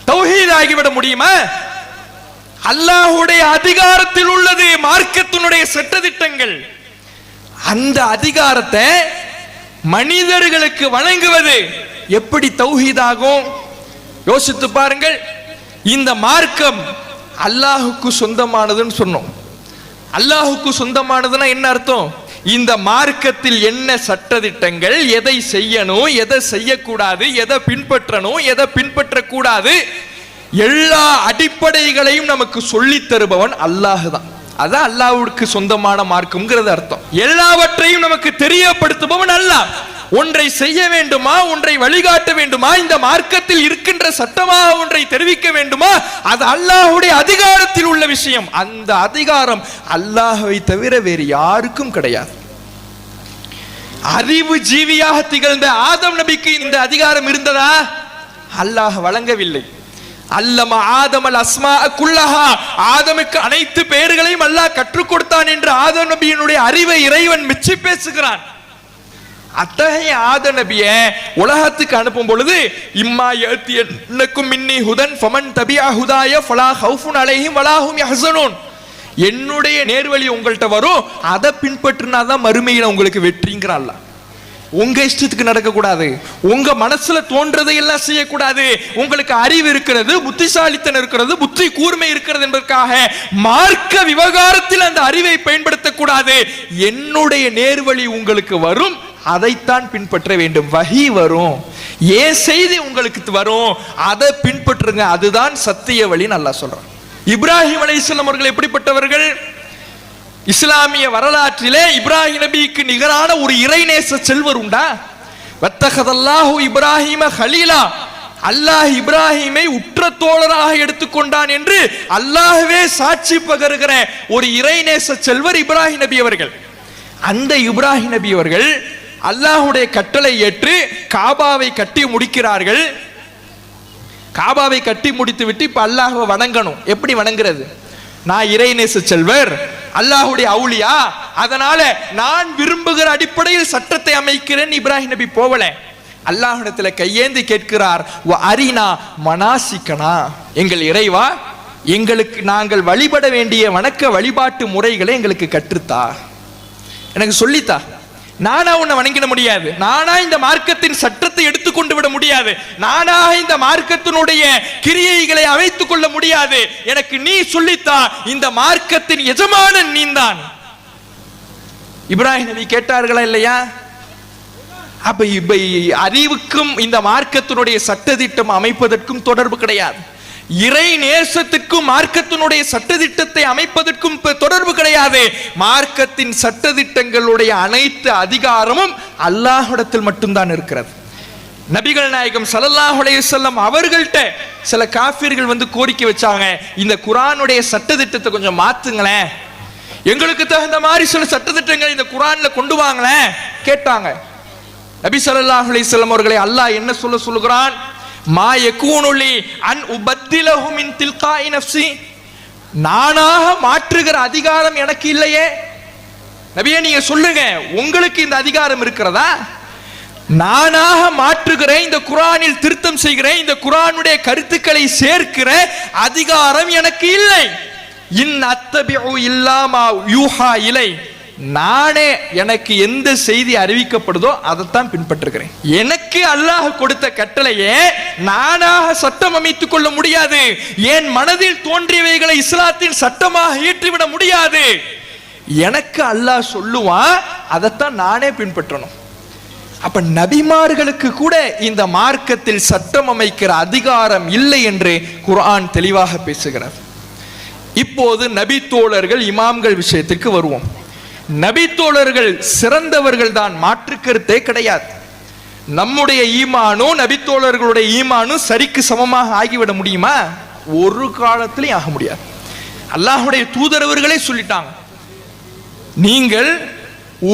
தௌஹீத் ஆகிவிட முடியுமா? அல்லாஹ்வுடைய அதிகாரத்தில் உள்ளது மார்க்கத்தினுடைய சட்டதிட்டங்கள். அந்த அதிகாரத்தை மனிதர்களுக்கு வழங்குவது எப்படி தௌஹீத் ஆகும்? யோசித்து பாருங்கள். இந்த மார்க்கம் அல்லாஹுக்கு சொந்தமானதுன்னு சொன்னோம். அல்லாஹுக்கு சொந்தமானதுன்னா என்ன அர்த்தம்? இந்த மார்க்கத்தில் என்ன சட்டதிட்டங்கள், எதை செய்யணும், எதை செய்யக்கூடாது, எதை பின்பற்றணும், எதை பின்பற்றக்கூடாது, எல்லா அடிப்படைகளையும் நமக்கு சொல்லி தருபவன் அல்லாஹ் தான். அதான் அல்லாஹ்வுக்கு சொந்தமான மார்க்கம்ங்கிறது அர்த்தம். எல்லாவற்றையும் நமக்கு தெரியப்படுத்துபவன் அல்லாஹ். ஒன்றை செய்ய வேண்டுமா, ஒன்றை வழிகாட்ட வேண்டுமா, இந்த மார்க்கத்தில் இருக்கின்ற சட்டமாக ஒன்றை தெரிவிக்க வேண்டுமா, அது அல்லாஹ்வுடைய அதிகாரத்தில் உள்ள விஷயம். அந்த அதிகாரம் அல்லாஹ்வை தவிர வேறு யாருக்கும் கிடையாது. அறிவு ஜீவியாக திகழ்ந்த ஆதம் நபிக்கு இந்த அதிகாரம் இருந்ததா? அல்லாஹ் வழங்கவில்லை. அல்லம ஆதமல் அஸ்மா குல்லஹா, ஆதமுக்கு அனைத்து பெயர்களையும் அல்லாஹ் கற்றுக் கொடுத்தான் என்று ஆதம் நபியினுடைய அறிவை இறைவன் மிச்சி பேசுகிறான். அத்தகைய ஆதம் நபியை உலகத்துக்கு அனுப்பும் பொழுது இம்மா யஅத்தியன்னக்கும் மின்னி ஹுதன் ஃபமன் தபிஅ ஹுதாய ஃபலா ஹவுஃபுன் அலைஹிம் வலா ஹும் யஹ்ஸனூன், என்னுடைய நேர்வழி உங்கள்கிட்ட வரும், அதை பின்பற்றினாதான் மறுமையில உங்களுக்கு வெற்றிங்கிற அல்லாஹ். உங்க இஷ்டத்துக்கு நடக்க கூடாது, உங்க மனசுல தோன்றதை எல்லாம் செய்யக்கூடாது. உங்களுக்கு அறிவு இருக்கிறது, புத்திசாலித்தனம் இருக்கிறது, புத்தி கூர்மை இருக்கிறது என்பதற்காக மார்க்க விவகாரத்தில் அந்த அறிவை பயன்படுத்தக்கூடாது. என்னுடைய நேர்வழி உங்களுக்கு வரும், அதைத்தான் பின்பற்ற வேண்டும். வஹி வரும், ஏன் செய்தி உங்களுக்கு வரும், அதை பின்பற்றுங்க, அதுதான் சத்திய வழின்னு அல்லாஹ் சொல்றான். இப்ராஹிம் அலைஹிஸ்ஸலாம் அவர்கள் எப்படிப்பட்டவர்கள்? இஸ்லாமிய வரலாற்றிலே இப்ராஹிம் நபிக்கு நிகரான ஒரு இறைநேச செல்வர் உண்டா? வத்தகதல்லாஹு இப்ராஹிம ஹலீலா, அல்லாஹ் இப்ராஹிமை உற்ற தோழராக எடுத்துக்கொண்டான் என்று அல்லாஹ்வே சாட்சி பகருகிற ஒரு இறைநேச செல்வர் இப்ராஹிம் நபி அவர்கள். அந்த இப்ராஹிம் நபி அவர்கள் அல்லாஹ்வுடைய கட்டளை ஏற்று காபாவை கட்டி முடிக்கிறார்கள். காபாவை கட்டி முடித்து விட்டு இப்ப அல்லாஹ்வை வணங்கணும். எப்படி வணங்குறது? நான் இறைநேச செல்வர், அல்லாஹ்வுடைய அவுலியா, அதனால நான் விரும்புகிற அடிப்படையில் சட்டத்தை அமைக்கிறேன். இப்ராஹிம் நபி போவல, அல்லாஹ்விடத்துல கையேந்தி கேட்கிறார், அரினா மனாசிக்கனா, எங்கள் இறைவா, எங்களுக்கு நாங்கள் வழிபட வேண்டிய வணக்க வழிபாட்டு முறைகளை எங்களுக்கு கற்றுத்தா, எனக்கு சொல்லித்தா. நானா உன்னை வணங்கிட முடியாது, நானா இந்த மார்க்கத்தின் சட்டத்தை எடுத்துக்கொண்டு விட முடியாது, நானாக இந்த மார்க்கத்தினுடைய கிரியைகளை அமைத்துக் கொள்ள முடியாது, எனக்கு நீ சொல்லித்தா, இந்த மார்க்கத்தின் எஜமானன் நீந்தான். இப்ராஹிம் நபி கேட்டார்களா இல்லையா? அப்ப அறிவுக்கும் இந்த மார்க்கத்தினுடைய சட்டதிட்டம் அமைப்பதற்கும் தொடர்பு கிடையாது. இறை நேசத்திற்கும் மார்க்கத்தினுடைய சட்டதிட்டத்தை அமைப்பதற்கும் தொடர்பு கிடையாது. மார்க்கத்தின் சட்டதிட்டங்களுடைய அனைத்து அதிகாரமும் அல்லாஹ்விடத்தில் மட்டும்தான் இருக்கிறது. நபிகள் நாயகம் ஸல்லல்லாஹு அலைஹி வஸல்லம் அவர்கள்ட்ட சில காஃபிர்கள் வந்து கோரிக்கை வச்சாங்க, இந்த குர்ஆனுடைய சட்டதிட்டத்தை கொஞ்சம் மாத்துங்களேன், எங்களுக்கு தகுந்த மாதிரி சில சட்டதிட்டங்களை இந்த குர்ஆன்ல கொண்டு வாங்களேன் கேட்டாங்க. நபி ஸல்லல்லாஹு அலைஹி வஸல்லம் அவர்களை அல்லாஹ் என்ன சொல்லுகிறான்? மா யகூனுலி அன் உபத்திலஹு மின் தில்காஇ நஃப்ஸி, நானாக மாற்றுகிற அதிகாரம் எனக்கு இல்லையே. நபியே நீங்க சொல்லுங்க, உங்களுக்கு இந்த அதிகாரம் இருக்கிறதா? நானாக மாற்றுகிறேன், இந்த குர்ஆனில் திருத்தம் செய்கிறேன், இந்த குர்ஆனுடைய கருத்துக்களை சேர்க்கிற அதிகாரம் எனக்கு இல்லை. இன் அத்தபிஉ இல்லா மா யூஹா இலை, நானே எனக்கு எந்த செய்தி அறிவிக்கப்படுதோ அதைத்தான் பின்பற்றுகிறேன். எனக்கு அல்லாஹ் கொடுத்த கட்டளையே நானாக சட்டம் அமைத்துக் கொள்ள முடியாது. என் மனதில் தோன்றியவைகளை இஸ்லாத்தின் சட்டமாக ஏற்றிவிட முடியாது. எனக்கு அல்லாஹ் சொல்லுவான், அதைத்தான் நானே பின்பற்றணும். அப்ப நபிமார்களுக்கு கூட இந்த மார்க்கத்தில் சட்டம் அமைக்கிற அதிகாரம் இல்லை என்று குர்ஆன் தெளிவாக பேசுகிறது. இப்போது நபி தோழர்கள் இமாம்கள் விஷயத்திற்கு வருவோம். நபி தோழர்கள் சிறந்தவர்கள் தான், மாற்று கருத்தே கிடையாது. நம்முடைய ஈமானும் நபி தோழர்களுடைய ஈமானும் சரிக்கு சமமாக ஆகிவிட முடியுமா? ஒரு காலத்திலையும் ஆக முடியாது. அல்லாஹ்வுடைய தூதரவர்களே சொல்லிட்டாங்க, நீங்கள்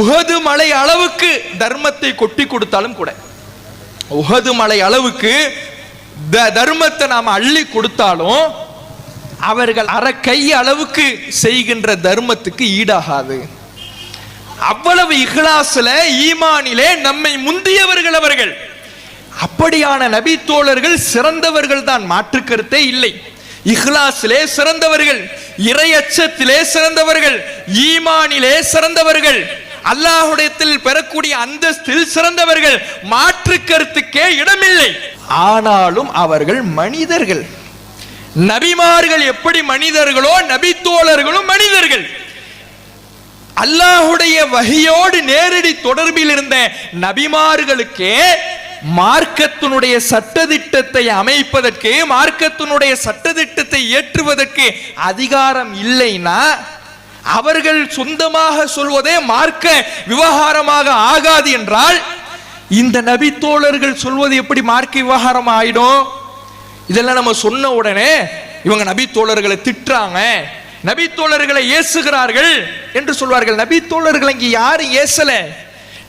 உஹது மலை அளவுக்கு தர்மத்தை கொட்டி கொடுத்தாலும் கூட, உஹது மலை அளவுக்கு தர்மத்தை நாம அள்ளி கொடுத்தாலும் அவர்கள் அரை கை அளவுக்கு செய்கின்ற தர்மத்துக்கு ஈடாகாது. அவ்வளவு இஹ்லாஸ்ல ஈமானிலே நம்மை முந்தியவர்கள் அவர்கள். அப்படியான நபி தோழர்கள் சிறந்தவர்கள் தான், மாற்று கருத்தே இல்லை. இஹ்லாஸிலே சிறந்தவர்கள், இறையச்சத்திலே சிறந்தவர்கள், ஈமானிலே சிறந்தவர்கள், அல்லாஹ்விடத்தில் பெறக்கூடிய அந்தஸ்தில் சிறந்தவர்கள், மாற்று கருத்துக்கே இடமில்லை. ஆனாலும் அவர்கள் மனிதர்கள். நபிமார்கள் எப்படி மனிதர்களோ நபி தோழர்களும் மனிதர்கள். அல்லாஹ்வுடைய வஹியோடு நேரடி தொடர்பில் இருந்த நபிமார்களுக்கே மார்க்கத்தினுடைய சட்டதிட்டத்தை அமைப்பதற்கு, மார்க்கத்தினுடைய சட்டதிட்டத்தை ஏற்றுவதற்கு அதிகாரம் இல்லைன்னா அவர்கள் சொந்தமாக சொல்வதே மார்க்க விவகாரமாக ஆகாது என்றால், இந்த நபி தோழர்கள் சொல்வது எப்படி மார்க்க விவகாரம் ஆயிடும்? இதெல்லாம் நம்ம சொன்ன உடனே இவங்க நபி தோழர்களை திட்டுறாங்க, நபி தோழர்களை ஏசுகிறார்கள் என்று சொல்வார்கள். நபி தோழர்கள் இங்க யாரும் ஏசல,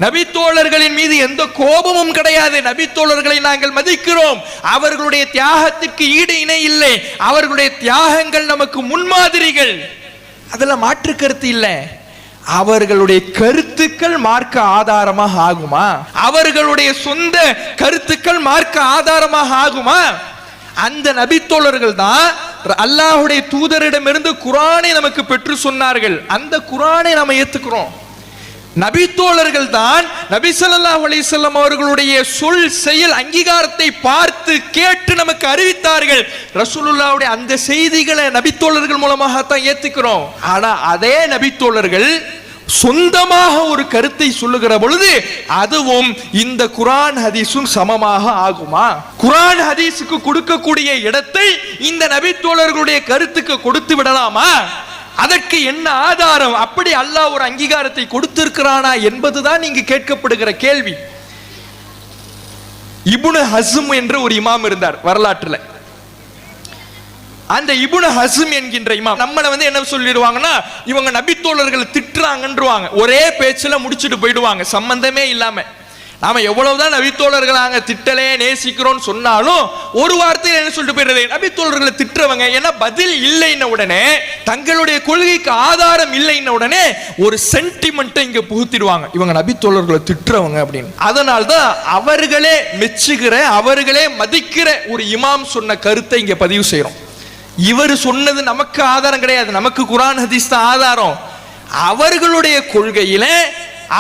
நபி தோழர்களின் மீது எந்த கோபமும் கிடையாது. நபி தோழர்களை நாங்கள் மதிக்கிறோம். அவர்களுடைய தியாகத்திற்கு ஈடு இணை இல்லை. அவர்களுடைய தியாகங்கள் நமக்கு முன்மாதிரிகள், அதெல்லாம் மாற்று கருத்து இல்லை. அவர்களுடைய கருத்துக்கள் மார்க்க ஆதாரமாக ஆகுமா? அவர்களுடைய சொந்த கருத்துக்கள் மார்க்க ஆதாரமாக ஆகுமா? அந்த நபித்தோழர்கள் தான் அல்லாஹ்வுடைய தூதரிடமிருந்து குர்ஆனை நமக்கு பெற்று சொன்னார்கள். அந்த குர்ஆனை நாம ஏத்துக்கிறோம். நபித்தோழர்கள் தான் நபி ஸல்லல்லாஹு அலைஹி வஸல்லம் அவர்களுடைய சொல் செயல் அங்கீகாரத்தை பார்த்து கேட்டு நமக்கு அறிவித்தார்கள். ரசூலுல்லாஹ்வுடைய அந்த செய்திகளை நபித்தோழர்கள் மூலமாக தான் ஏத்துக்கிறோம். ஆனா அதே நபித்தோழர்கள் சொந்தமாக ஒரு கருத்தை சொல்லுகிற பொழுது அதுவும் இந்த குர்ஆன் ஹதீஸும் சமமாக ஆகுமா? குர்ஆன் ஹதீஸுக்கு கொடுக்கக்கூடிய இடத்தை இந்த நபித்தோழர்களுடைய கருத்துக்கு கொடுத்து விடலாமா? அதற்கு என்ன ஆதாரம்? அப்படி அல்லாஹ் ஒரு அங்கீகாரத்தை கொடுத்திருக்கிறானா என்பதுதான் இங்கு கேட்கப்படுகிற கேள்வி. இப்னு ஹஸ்ம் என்ற ஒரு இமாம் இருந்தார் வரலாற்றுல. அந்த இப்னு ஹஸ்ம் என்கின்ற இமாம் நம்மள என்ன சொல்லிடுவாங்கன்னா, இவங்க நபித்தோழர்களை திட்டுறாங்கன்றுவாங்க. ஒரே பேச்சுல முடிச்சுட்டு போயிடுவாங்க, சம்பந்தமே இல்லாம. நாம எவ்வளவுதான் நபித்தோழர்களாங்க திட்டலே நேசிக்கிறோம் சொன்னாலும் ஒரு வார்த்தையில் என்ன சொல்லிட்டு போயிடுறது, நபித்தோழர்களை திட்டுறவங்க ஏன்னா பதில் இல்லைன்ன உடனே, தங்களுடைய கொள்கைக்கு ஆதாரம் இல்லைன்ன உடனே ஒரு சென்டிமெண்ட்டை இங்க புகுத்திடுவாங்க, இவங்க நபித்தோழர்களை திட்டுறவங்க அப்படின்னு. அதனால்தான் அவர்களே மெச்சுகிற, அவர்களே மதிக்கிற ஒரு இமாம் சொன்ன கருத்தை இங்க பதிவு செய்யறோம். இவர் சொன்னது நமக்கு ஆதாரம் கிடையாது, நமக்கு குர்ஆன் ஹதீஸ் தான் ஆதாரம். அவர்களுடைய கொள்கையில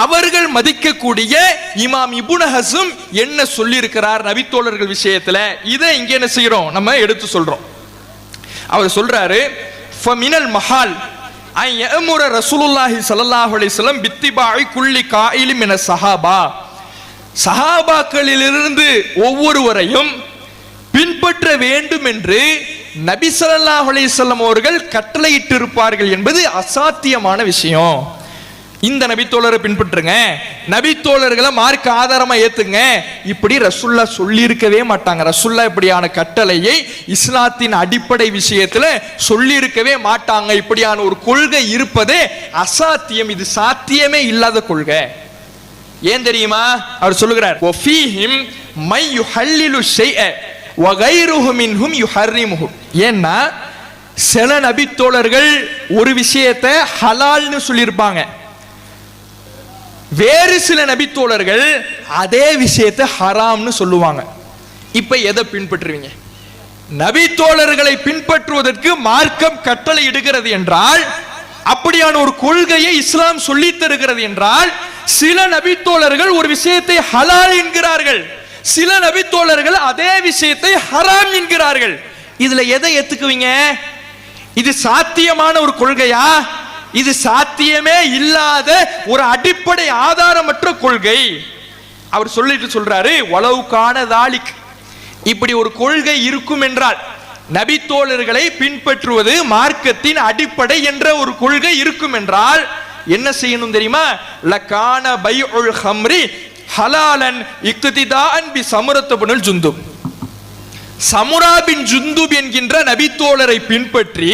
அவர்கள் மதிக்கக்கூடிய இமாம் இப்னு ஹஸ்ம் என்ன சொல்லி இருக்கிறார் நபித்தோழர்கள் விஷயத்துல, இதை இங்க என்ன செய்யறோம், நம்ம எடுத்து சொல்றோம். அவர் சொல்றாரு, ஃபமினல் மஹால் ஐ யஅமுர ரசூலுல்லாஹி ஸல்லல்லாஹு அலைஹி வஸல்லம் பித்திபாஇ குல்லி காயிலின் மின ஸஹாபா, சஹாபாக்களிலிருந்து ஒவ்வொருவரையும் பின்பற்ற வேண்டும் என்று நபி ஸல்லல்லாஹு அலைஹி வஸல்லம் அவர்கள் கட்டளையிட்டு இருப்பார்கள் என்பது அசாத்தியமான விஷயம். இந்த நபித்தோழரை பின்பற்றுங்க, நபித்தோழர்களை மார்க்க ஆதாரமா ஏத்துங்க, இப்படி ரசூல்லா சொல்லி இருக்கவே மாட்டாங்க. ரசூல்லா இப்படியான கட்டளையை இஸ்லாத்தின் அடிப்படை விஷயத்துல சொல்லி இருக்கவே மாட்டாங்க. இப்படியான ஒரு கொள்கை இருப்பதே அசாத்தியம், இது சாத்தியமே இல்லாத கொள்கை. ஏன் தெரியுமா? அவர் சொல்லுகிறார், வஃபீஹிம் மை யுஹல்லிலு ஷைஅ வ கைருஹு மின்ஹும் யுஹர்ரிமுஹு. ஏன்னா சில நபித்தோழர்கள் ஒரு விஷயத்தை ஹலால்னு சொல்லியிருப்பாங்க, வேறு சில நபித்தோழர்கள் அதே விஷயத்தை ஹராம்னு சொல்லுவாங்க. இப்ப எதை பின்பற்றுவீங்க? நபித்தோழர்களை பின்பற்றுவதற்கு மார்க்கம் கட்டளை இடுகிறது என்றால், அப்படியான ஒரு கொள்கையை இஸ்லாம் சொல்லி தருகிறது என்றால், சில நபித்தோழர்கள் ஒரு விஷயத்தை ஹலால் என்கிறார்கள், சில நபித்தோழர்கள் அதே விஷயத்தை ஹராம் என்கிறார்கள். இதுல எதை ஏத்துக்குவீங்க? இது சாத்தியமான ஒரு கொள்கையா? இது சாத்தியமே இல்லாத ஒரு அடிப்படை ஆதாரமற்ற கொள்கை. அவர் சொல்லிட்டு சொல்றாரு, வலவுகான தாலிக், இப்படி ஒரு கொள்கை இருக்கும் என்றால், நபித்தோழர்களை பின்பற்றுவது மார்க்கத்தின் அடிப்படை என்ற ஒரு கொள்கை இருக்கும் என்றால் என்ன செய்யணும் தெரியுமா? லகான பைஉல் ஹம்ரி ஹலாலன் இக்திதாஅன் பி சமுரத் இப்னுல் ஜுந்துப். சமுரா பின் ஜுந்துப் என்கின்ற நபித்தோழரை பின்பற்றி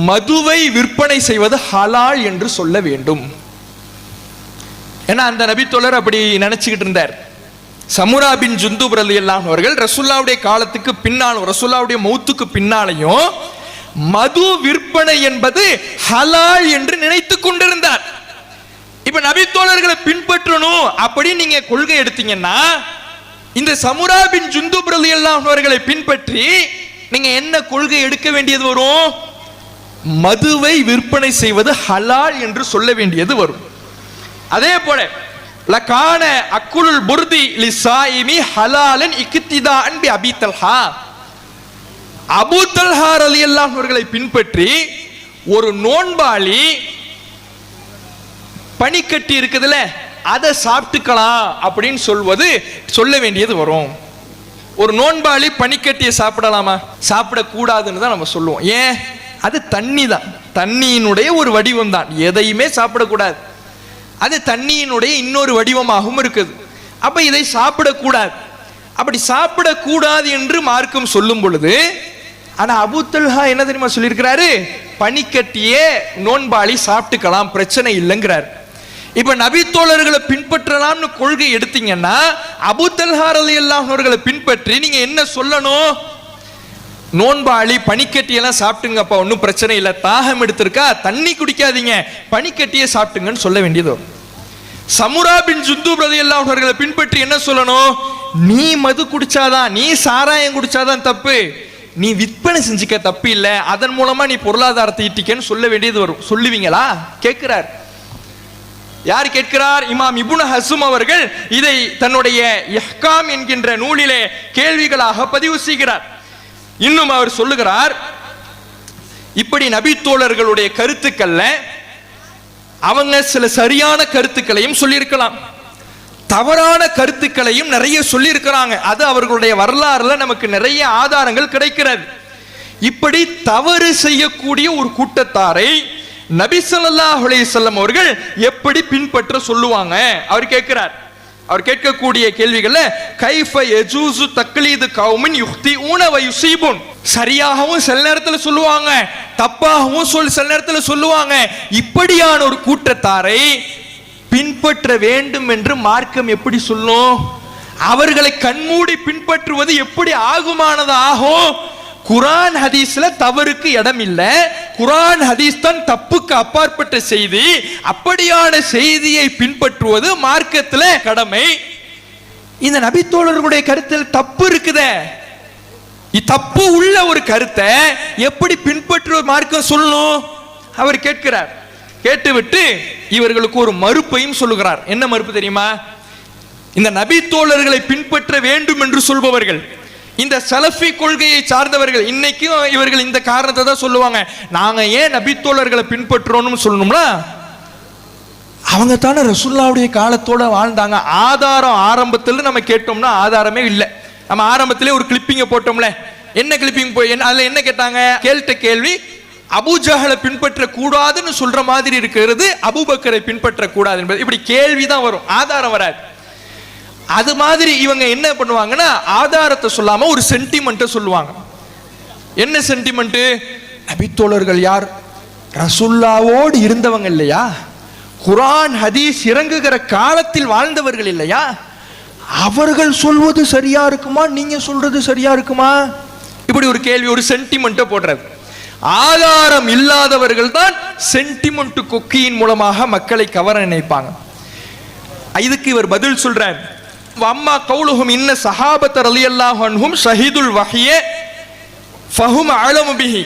மதுவை விற்பனை செய்வது ஹலால் என்று சொல்ல வேண்டும். ஏன்னா அந்த நபித்தோழர் அப்படி நினைச்சுக்கிட்டு இருந்தார். சமுரா பின் ஜுந்துப் ரலியல்லாஹு அவர்கள் ரசூலுல்லாஹ்வுடைய காலத்துக்கு பின்னாலும், ரசூலுல்லாஹ்வுடைய மௌத்துக்கு பின்னாலையும் மது விற்பனை என்பது ஹலால் என்று நினைத்துக் கொண்டிருந்தார். இப்ப நபித்தோழர்களை பின்பற்றணும் அப்படி நீங்க கொள்கை எடுத்தீங்கன்னா, இந்த சமுரா பின் ஜுந்துப் ரலியல்லாஹு அவர்களை பின்பற்றி நீங்க என்ன கொள்கை எடுக்க வேண்டியது வரும்? மதுவை விற்பனை செய்வது ஹலால் என்று சொல்ல வேண்டியது வரும். அதே போல லகான அக்குலுல் புர்தி லிசாயிமி ஹலாலன் இக்திதாஅன் பி அபீ தல்ஹா, அபூ தல்ஹா ரலியல்லாஹு அவர்களை பின்பற்றி ஒரு நோன்பாளி பனிக்கட்டி இருக்குதுல அதை சாப்பிட்டுக்கலாம் அப்படின்னு சொல்ல வேண்டியது வரும். ஒரு நோன்பாளி பனிக்கட்டியை சாப்பிடலாமா? சாப்பிடக்கூடாதுன்னு தான் நம்ம சொல்லுவோம். ஏன்? அது தண்ணி தான், தண்ணியினுடைய ஒரு வடிவம் தான், எதையுமே சாப்பிடக்கூடாது. அது தண்ணியினுடைய இன்னொரு வடிவமாகவும் இருக்குது. அப்ப இதை சாப்பிடக்கூடாது. அப்படி சாப்பிடக்கூடாது என்று மார்க்கம் சொல்லும் பொழுது, ஆனா அபூ தல்ஹா என்ன தெரியுமா சொல்லியிருக்கிறாரு? பனிக்கட்டியே நோன்பாளி சாப்பிட்டுக்கலாம், பிரச்சனை இல்லைங்கிறார். இப்ப நபி தோழர்களை பின்பற்றலாம்னு கொள்கை எடுத்தீங்கன்னா அபூ தல்ஹா ரலியல்லாஹு அவர்களை பின்பற்றி நீங்க என்ன சொல்லணும்? நோன்பாளி பனிக்கட்டியெல்லாம் சாப்பிட்டுங்கப்பா, ஒன்றும் பிரச்சனை இல்லை, தாகம் எடுத்திருக்கா தண்ணி குடிக்காதீங்க, பனிக்கட்டியே சாப்பிட்டுங்கன்னு சொல்ல வேண்டியது. சமுரா பின் ஜுந்தூப் ரலியல்லாஹு அவர்களை பின்பற்றி என்ன சொல்லணும்? நீ மது குடிச்சாதான், நீ சாராயம் குடிச்சாதான் தப்பு, நீ விற்பனை செஞ்சுக்க தப்பு இல்லை, அதன் மூலமா நீ பொருளாதாரத்தை ஈட்டிக்கன்னு சொல்ல வேண்டியது வரும். சொல்லுவீங்களா? கேட்கிறார். யார் கேட்கிறார்? இமாம் இப்னு ஹஸ்ம் அவர்கள் இதை தன்னுடைய இஹ்காம் என்கின்ற நூலிலே கேள்விகளாக பதிவு செய்கிறார். இன்னும் அவர் சொல்லுகிறார், இப்படி நபி தோழர்களுடைய கருத்துக்கள்ல அவங்க சில சரியான கருத்துக்களையும் சொல்லியிருக்கலாம், தவறான கருத்துக்களையும் நிறைய சொல்லி இருக்கிறாங்க. அது அவர்களுடைய வரலாறுல நமக்கு நிறைய ஆதாரங்கள் கிடைக்கிறது. இப்படி தவறு செய்யக்கூடிய ஒரு கூட்டத்தாரை நபி ஸல்லல்லாஹு அலைஹி வஸல்லம் அவர்கள் எப்படி பின்பற்ற சொல்லுவாங்க? அவர் கேட்கிறார். அவர் கேட்கக்கூடிய கேள்விகள்ல கைஃப யஜூஸு தக்லீது கௌமின் யுக்திஊன வ யுஸீபுன், சரியாகவும் சில நேரத்தில் சொல்லுவாங்க, தப்பாகவும் சில நேரத்தில் சொல்லுவாங்க. இப்படியான ஒரு கூட்டத்தாரை பின்பற்ற வேண்டும் என்று மார்க்கம் எப்படி சொல்லும்? அவர்களை கண்மூடி பின்பற்றுவது எப்படி ஆகுமானது ஆகும்? குர்ஆன் ஹதீஸ்ல தவறுக்கு இடம் இல்லை, குர்ஆன் ஹதீஸ் தான் தப்புக்கு அப்பாற்பட்ட செய்தி. அப்படியான செய்தியை பின்பற்றுவது மார்க்கத்துல கடமை. இந்த நபி தோழர்களுடைய கருத்தில் தப்பு இருக்குதே, தப்பு உள்ள ஒரு கருத்தை எப்படி பின்பற்றுவது மார்க்கம் சொல்லணும்? அவர் கேட்கிறார். கேட்டுவிட்டு இவர்களுக்கு ஒரு மறுப்பையும் சொல்லுகிறார். என்ன மறுப்பு தெரியுமா? இந்த நபி தோழர்களை பின்பற்ற வேண்டும் என்று சொல்பவர்கள், இந்த சலஃபி கொள்கையை சார்ந்தவர்கள், இன்னைக்கும் இவர்கள் இந்த காரணத்தை தான் சொல்லுவாங்க. நாங்க ஏன் நபி தோழர்களை பின்பற்றோம்னு சொல்லணும்னா, அவங்க தானே ரசூலுல்லாஹ்வுடைய காலத்தோட வாழ்ந்தாங்க. ஆதாரம் ஆரம்பத்தில் நம்ம கேட்டோம்னா ஆதாரமே இல்லை. நம்ம ஆரம்பத்திலே ஒரு கிளிப்பிங்க போட்டோம்ல, என்ன கிளிப்பிங் போய் அதுல என்ன கேட்டாங்க? கேட்ட கேள்வி அபூஜஹலை பின்பற்ற கூடாதுன்னு சொல்ற மாதிரி இருக்கிறது, அபூபக்கரை பின்பற்ற கூடாது என்பது. இப்படி கேள்விதான் வரும், ஆதாரம் வராது. அது மாதிரி இவங்க என்ன பண்ணுவாங்கன்னா, ஆதாரத்தை சொல்லாம ஒரு சென்டிமெண்ட்டை சொல்லுவாங்க. என்ன சென்டிமெண்ட்? நபி தோழர்கள் யார்? ரசூலுல்லாஹ்வோடு இருந்தவங்க இல்லையா? குர்ஆன் ஹதீஸ் இறங்குகிற காலத்தில் வாழ்ந்தவர்கள் இல்லையா? அவர்கள் சொல்வது சரியா இருக்குமா, நீங்க சொல்றது சரியா இருக்குமா? இப்படி ஒரு கேள்வி, ஒரு சென்டிமெண்ட்டை போடுறது. ஆதாரம் இல்லாதவர்கள் தான் சென்டிமெண்ட் கொக்கியின் மூலமாக மக்களை கவர நினைப்பாங்க. இதுக்கு இவர் பதில் சொல்றார். வம்மா கௌலுஹும் இன்ன ஸஹாபத ரலியல்லாஹு அன்ஹும் ஷஹீதுல் வஹ்ய ஃபஹும் அலமு பிஹி,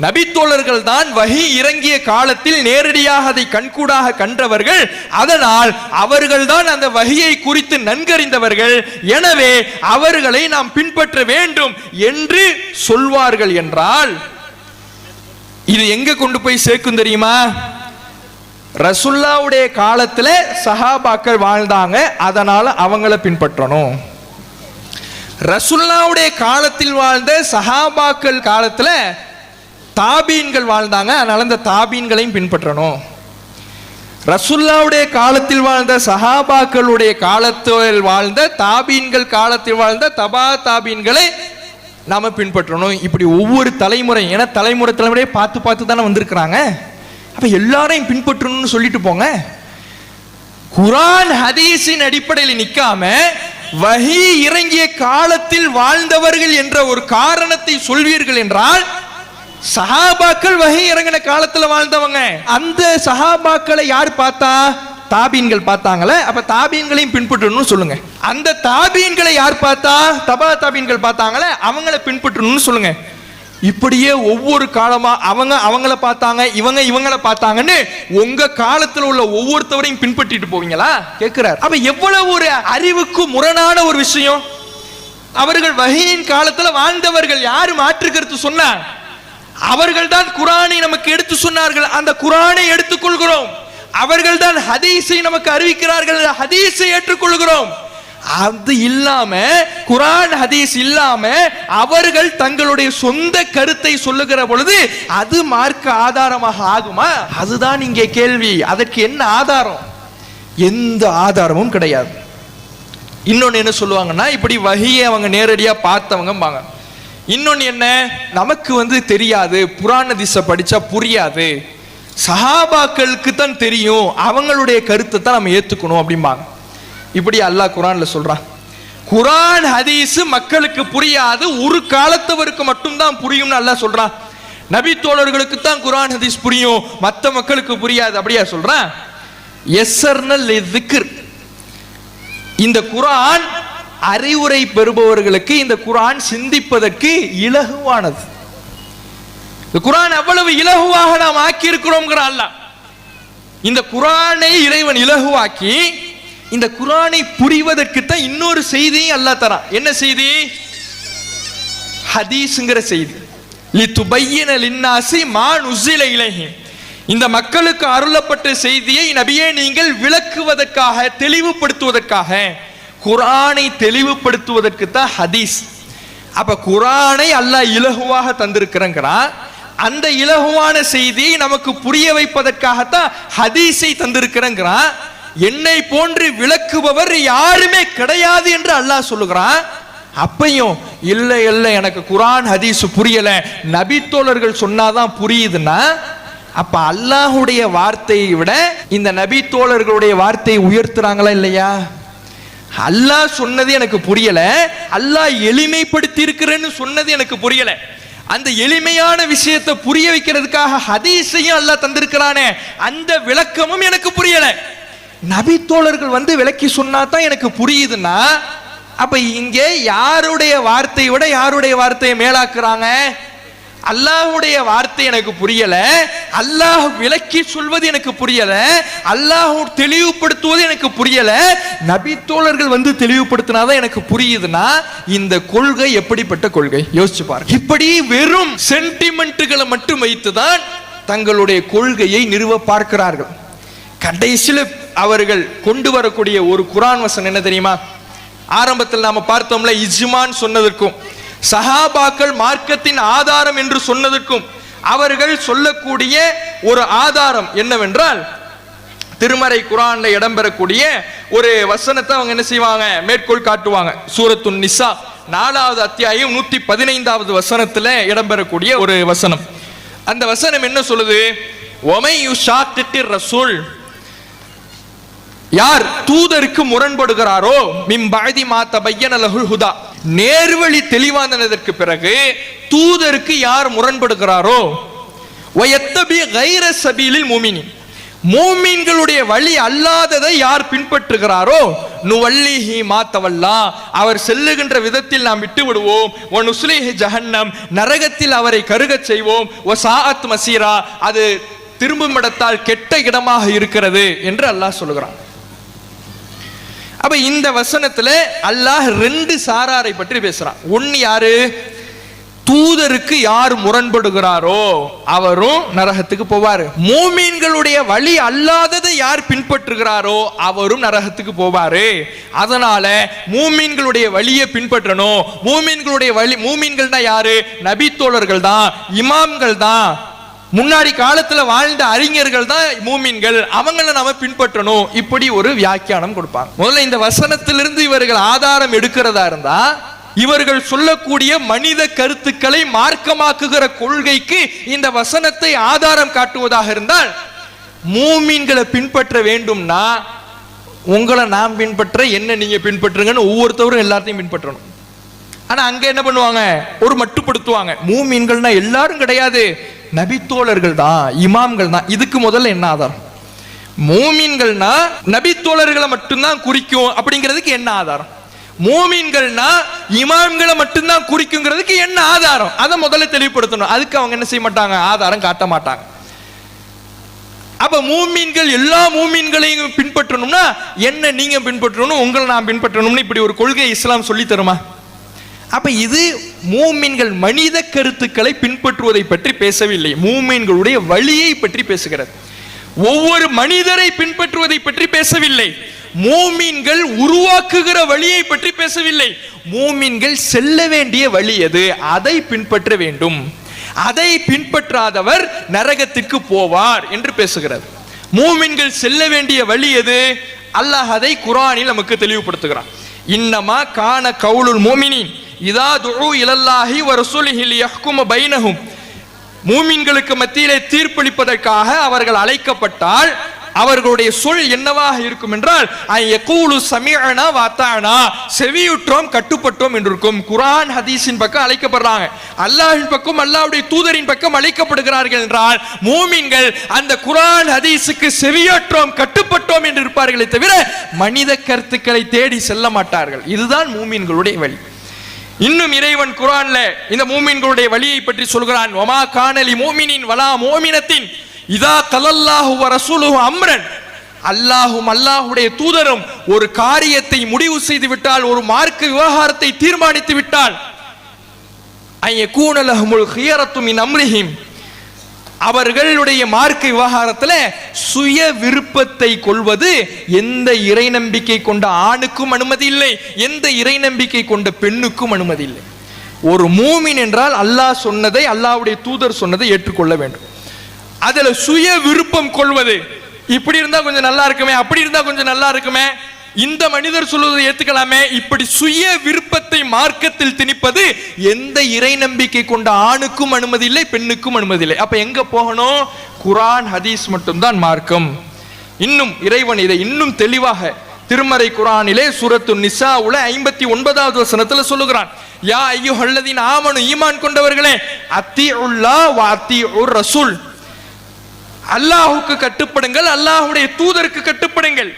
நபி தோழர்கள் தான் வஹி இறங்கிய காலத்தில் நேரடியாக அதை கண்கூடாக கண்டவர்கள், அதனால் அவர்கள் தான் அந்த வஹியை குறித்து நன்கறிந்தவர்கள், எனவே அவர்களை நாம் பின்பற்ற வேண்டும் என்று சொல்வார்கள் என்றால் இது எங்க கொண்டு போய் சேர்க்கும் தெரியுமா? ரசூலுல்லாஹ்வுடைய காலத்துல சஹாபாக்கள் வாழ்ந்தாங்க, அதனால அவங்கள பின்பற்றணும். ரசூலுல்லாஹ்வுடைய காலத்தில் வாழ்ந்த சஹாபாக்கள் காலத்துல தாபீன்கள் வாழ்ந்தாங்க, அதனால அந்த தாபீன்களையும் பின்பற்றணும். ரசூலுல்லாஹ்வுடைய காலத்தில் வாழ்ந்த சஹாபாக்களுடைய காலத்தில் வாழ்ந்த தாபீன்கள் காலத்தில் வாழ்ந்த தபா தாபீன்களை நாம பின்பற்றணும். இப்படி ஒவ்வொரு தலைமுறை, ஏன்னா தலைமுறையை பார்த்து பார்த்து தானே வந்திருக்கிறாங்க, அப்ப எல்லாரையும் பின்பற்றணும்னு சொல்லிட்டு போங்க. குர்ஆன் ஹதீஸின் அடிப்படையில் நிக்காம வஹி இறங்கிய காலத்தில் வாழ்ந்தவர்கள் என்ற ஒரு காரணத்தை சொல்வீர்கள் என்றால், சஹாபாக்கள் வஹி இறங்கின காலத்துல வாழ்ந்தவங்க, அந்த சஹாபாக்களை யார் பார்த்தா? தாபீன்கள் பார்த்தாங்களே, அப்ப தாபீன்களையும் பின்பற்றணும்னு சொல்லுங்க. அந்த தாபீன்களை யார் பார்த்தா? தபா தாபீன்கள் பார்த்தாங்களே, அவங்கள பின்பற்றணும்னு சொல்லுங்க. இப்படியே ஒவ்வொரு காலமா அவங்கள பார்த்தாங்க, இவங்கள பார்த்தாங்கன்னு உங்க காலத்துல உள்ள ஒவ்வொருத்தவரையும் பின்பற்றிட்டு போவீங்களா கேட்கிறார். அப்ப எவ்வளவு ஒரு அறிவுக்கு முரணான ஒரு விஷயம். அவர்கள் வஹீயின் காலத்துல வாழ்ந்தவர்கள், யாரு மாற்று கருத்து சொன்னா? அவர்கள் தான் குர்ஆனை நமக்கு எடுத்து சொன்னார்கள், அந்த குர்ஆனை எடுத்துக்கொள்கிறோம். அவர்கள் தான் ஹதீஸை நமக்கு அறிவிக்கிறார்கள், ஹதீஸை ஏற்றுக்கொள்கிறோம். அது இல்லாம, குர்ஆன் ஹதீஸ் இல்லாம அவர்கள் தங்களுடைய சொந்த கருத்தை சொல்லுகிற பொழுது அது மார்க்க ஆதாரமாக ஆகுமா? அதுதான் இங்கே கேள்வி. அதற்கு என்ன ஆதாரம்? எந்த ஆதாரமும் கிடையாது. இன்னொன்னு என்ன சொல்லுவாங்கன்னா, இப்படி வஹியை அவங்க நேரடியா பார்த்தவங்கம்பாங்க. இன்னொன்னு என்ன, நமக்கு தெரியாது, புராண திசை படிச்சா புரியாது, சஹாபாக்களுக்கு தான் தெரியும், அவங்களுடைய கருத்தை தான் நம்ம ஏத்துக்கணும் அப்படிம்பாங்க. இப்படி அல்லாஹ் குர்ஆன்ல சொல்றான். குர்ஆன் ஹதீஸ் மக்களுக்கு புரியாது, ஒரு காலத்தவருக்கு மட்டும்தான் புரியும்னு அல்லாஹ் சொல்றான். நபி தோழர்களுக்கு தான் குர்ஆன் ஹதீஸ் புரியும், மற்ற மக்களுக்கு புரியாது. அப்படியா சொல்றான்? யஸ்ஸர்னல் லிஸ்ஸிக்ர், இந்த குர்ஆன் அறிவுரை பெறுபவர்களுக்கு இந்த குர்ஆன் சிந்திப்பதற்கு இலகுவானது. இந்த குர்ஆன் அவ்வளவு இலகுவாக நாம் ஆக்கி இருக்கிறோம்ங்கற அல்லாஹ். இந்த குர்ஆனை இறைவன் இலகுவாக்கி இந்த குர்ஆனை புரிவதற்கு தான் இன்னொரு செய்தியை அல்லாஹ் தரான். என்ன செய்தி? ஹதீஸ்ங்கற செய்தி. லிதுபய்யின லின்னாஸி மா நுஸில இலைஹிம், இந்த மக்களுக்கு அருளப்பட்ட செய்தியை நபியே நீங்கள் விளக்குவதற்காக, தெளிவுபடுத்துவதற்காக, குர்ஆனை தெளிவுபடுத்துவதற்கு தான் ஹதீஸ். அப்ப குர்ஆனை அல்லாஹ் இலகுவாக தந்திருக்கிறான். அந்த இலகுவான செய்தியை நமக்கு புரிய வைப்பதற்காகத்தான் ஹதீஸை தந்திருக்கிறான். என்னை போன்று விளக்குபவர் யாருமே கிடையாது என்று அல்லாஹ் சொல்லுகிறான். அப்பையும் இல்ல இல்ல எனக்கு குர்ஆன் ஹதீஸ் புரியல, நபி தோழர்கள் சொன்னாதான் புரியுதுன்னா, அப்ப அல்லாஹ்வுடைய வார்த்தையை விட இந்த நபி தோழர்களுடைய வார்த்தையை உயர்த்துறாங்களா இல்லையா? அல்லாஹ் சொன்னது எனக்கு புரியல, அல்லாஹ் எளிமைப்படுத்தி இருக்கிறேன்னு சொன்னது எனக்கு புரியல, அந்த எளிமையான விஷயத்தை புரிய வைக்கிறதுக்காக ஹதீஸையும் அல்லாஹ் தந்திருக்கிறானே, அந்த விளக்கமும் எனக்கு புரியல. நபி தோழர்கள் விளக்கி சொன்னா தான் எனக்கு புரியுதுன்னா, அப்ப இங்கே யாருடைய வார்த்தையை விட யாருடைய வார்த்தையை மேலாக்குறாங்க? அல்லாஹ்வுடைய வார்த்தை எனக்கு புரியல, அல்லாஹ் விளக்கி சொல்வது எனக்கு புரியல, அல்லாஹ் தெளிவுபடுத்துவது எனக்கு புரியல, நபி தோழர்கள் தெளிவுபடுத்தினாதான் எனக்கு புரியுதுன்னா, இந்த கொள்கை எப்படிப்பட்ட கொள்கை? யோசிச்சு பாருங்க. இப்படி வெறும் சென்டிமெண்ட்டுகளை மட்டும் வைத்துதான் தங்களுடைய கொள்கையை நிறுவ பார்க்கிறார்கள். கடைசியில் அவர்கள் கொண்டு வரக்கூடிய ஒரு குர்ஆன் வசனம் என்ன தெரியுமா? ஆரம்பத்தில் நாம பார்த்தோம்ல, இஜ்மான் சொன்னதற்கும் சஹாபாக்கள் மார்க்கத்தின் ஆதாரம் என்று சொன்னதற்கும் அவர்கள் சொல்லக்கூடிய ஒரு ஆதாரம் என்னவென்றால், திருமறை குர்ஆன்ல இடம்பெறக்கூடிய ஒரு வசனத்தை அவங்க என்ன செய்வாங்க? மேற்கோள் காட்டுவாங்க. சூரத்துன் நிசா 4வது அத்தியாயம் 115வது வசனத்துல இடம்பெறக்கூடிய ஒரு வசனம். அந்த வசனம் என்ன சொல்லுது? ஒமை யுஷாக்கிர் ரசூல், யார் தூதருக்கு முரண்படுகிறாரோ, மிம்பஅதி மா தபய்யன லஹுல் ஹுதா, நேர்வழி தெளிவானதற்கு பிறகு தூதருக்கு யார் முரண்படுகிறாரோ, வயத்தபி கைர சபீலில் முஃமினின், மூமின்களுடைய வழி அல்லாததை யார் பின்பற்றுகிறாரோ, நுவல்லிஹி மா தவல்லா, அவர் செல்லுகின்ற விதத்தில் நாம் விட்டு விடுவோம், வ நுஸ்லிஹி ஜஹன்னம், நரகத்தில் அவரை கருகச் செய்வோம், வ சாஅத் மசீரா, அது திரும்பும் இடத்தால் கெட்ட இடமாக இருக்கிறது என்று அல்லாஹ் சொல்லுகிறான். அப்ப இந்த வசனத்துல அல்லாஹ் 2 சாராரை பற்றி பேசுறான். ஒன்னு யாரு? தூதருக்கு யார் முரண்படுகிறாரோ அவரும் நரகத்துக்கு போவாரு. மூமின்களுடைய வழி அல்லாததை யார் பின்பற்றுகிறாரோ அவரும் நரகத்துக்கு போவாரு. அதனால மூமின்களுடைய வழியை பின்பற்றணும். மூமின்களுடைய வழி, மூமின்கள்னா யாரு? நபி தோழர்கள் தான், இமாம்கள் தான், முன்னாடி காலத்துல வாழ்ந்த அறிஞர்கள் தான் மூமின்கள், அவங்களை நாம பின்பற்றணும். இப்படி ஒரு வியாக்கியானம் கொடுப்பாங்க. முதல்ல இந்த வசனத்திலிருந்து இவர்கள் ஆதாரம் எடுக்கிறதா இருந்தா, இவர்கள் சொல்லக்கூடிய மனித கருத்துக்களை மார்க்கமாக்குகிற கொள்கைக்கு இந்த வசனத்தை ஆதாரம் காட்டுவதாக இருந்தால், மூமின்களை பின்பற்ற வேண்டும்னா உங்களை நாம் பின்பற்ற, என்ன நீங்க பின்பற்றுங்கன்னு ஒவ்வொருத்தவரும் எல்லாத்தையும் பின்பற்றணும். ஆனா அங்க என்ன பண்ணுவாங்க? ஒரு மட்டுப்படுத்துவாங்க. மூமின்கள்னா எல்லாரும் கிடையாது, நபித்தோழர்கள் தான், இமாம்கள் தான். இதுக்கு முதல்ல என்ன ஆதாரம்? மூமின்கள்னா நபித்தோழர்களை மட்டும்தான் குறிக்கும் அப்படிங்கிறதுக்கு என்ன ஆதாரம்? மூமின்கள்னா இமாம்களை மட்டும்தான் குறிக்குங்கிறதுக்கு என்ன ஆதாரம்? அதை முதல்ல தெளிவுபடுத்தணும். அதுக்கு அவங்க என்ன செய்ய மாட்டாங்க? ஆதாரம் காட்ட மாட்டாங்க. அப்ப மூமின்கள் எல்லா மூமின்களையும் பின்பற்றணும்னா என்ன நீங்க பின்பற்றணும், உங்களை நான் பின்பற்றணும்னு இப்படி ஒரு கொள்கை இஸ்லாம் சொல்லி தருமா? அப்ப இது மூமின்கள் மனித கருத்துக்களை பின்பற்றுவதை பற்றி பேசவில்லை, மூமின்களுடைய வழியை பற்றி பேசுகிறது. ஒவ்வொரு மனிதரை பின்பற்றுவதை பற்றி பேசவில்லை, மூமின்கள் உருவாக்குகிற வழியை பற்றி பேசவில்லை. மூமின்கள் செல்ல வேண்டிய வழி எது, அதை பின்பற்ற வேண்டும், அதை பின்பற்றாதவர் நரகத்திற்கு போவார் என்று பேசுகிறது. மூமின்கள் செல்ல வேண்டிய வழி எது? அல்லாஹ் அதை குர்ஆனில் நமக்கு தெளிவுபடுத்துகிறான். இன்னமா கான கவுலுல் முஃமினீன் இதா துஉ இலல்லாஹி வ ரசூலிஹி லியஹ்கும பைனஹும். மூமின்களுக்கு மத்தியிலே தீர்ப்பளிப்பதற்காக அவர்கள் அழைக்கப்பட்டால் அவர்களுடைய சொல் என்னவாக இருக்கும் என்றால் யகூலு சமிஅனா வ அத்தானா, செவியுற்றோம் கட்டுப்பட்டோம் என்று இருக்கும். குர்ஆன் ஹதீஸின் பக்கம் அழைக்கப்படுறாங்க, அல்லாஹ்வின் பக்கம் அல்லாஹ்வுடைய தூதரின் பக்கம் அழைக்கப்படுகிறார்கள் என்றால் மூமின்கள் அந்த குர்ஆன் ஹதீஸுக்கு செவியுற்றோம் கட்டுப்பட்டோம் என்று இருப்பார்களே தவிர மனித கருத்துக்களை தேடி செல்ல மாட்டார்கள். இதுதான் மூமின்களுடைய வழி. இன்னும் இறைவன் குர்ஆன்ல இந்த மூமின்களுடைய வழியை பற்றி சொல்கிறான். வமா கானலி மூமினின் வலா மூமினத்தின் இதா கலல்லாஹு வ ரசூலுஹு அம்ரன். அல்லாஹும் அல்லாஹ்வுடைய தூதரும் ஒரு காரியத்தை முடிவு செய்து விட்டால், ஒரு மார்க்க விவகாரத்தை தீர்மானித்து விட்டால், ஐயகூன லஹுமுல் கியரத்து மின் அம்ரிஹிம், அவர்களுடைய மார்க்க விவகாரத்துல சுய விருப்பத்தை கொள்வது எந்த இறை நம்பிக்கை கொண்ட ஆணுக்கும் அனுமதி இல்லை, எந்த இறை நம்பிக்கை கொண்ட பெண்ணுக்கும் அனுமதி இல்லை. ஒரு மூமின் என்றால் அல்லாஹ் சொன்னதை, அல்லாஹ்வுடைய தூதர் சொன்னதை ஏற்றுக்கொள்ள வேண்டும். அதுல சுய விருப்பம் கொள்வது, இப்படி இருந்தா கொஞ்சம் நல்லா இருக்குமே, அப்படி இருந்தா கொஞ்சம் நல்லா இருக்குமே, இந்த மனிதர் சொல்வதை ஏத்துக்கலாமே, இப்படி சுய விருப்பத்தை மார்க்கத்தில் திணிப்பது எந்த இறை நம்பிக்கை கொண்ட ஆணுக்கும் அனுமதி இல்லை, பெண்ணுக்கும் அனுமதி இல்லை. அப்ப எங்க போகணும்? குர்ஆன் ஹதீஸ் மட்டும்தான் மார்க்கம். இன்னும் இறைவன் இதை இன்னும் தெளிவாக திருமறை குர்ஆனிலே சூரத்து நிசாவுல 59வது வசனத்துல சொல்லுகிறான். யா அய்யுஹல்லதீன ஆமனு, ஈமான் கொண்டவர்களே, அத்தீஉல்லாஹ் வ அத்தீஉர் ரசூல், அல்லாஹ்வுக்கு கட்டுப்படுங்கள், அல்லாஹ்வுடைய தூதருக்கு கட்டுப்படுங்கள்.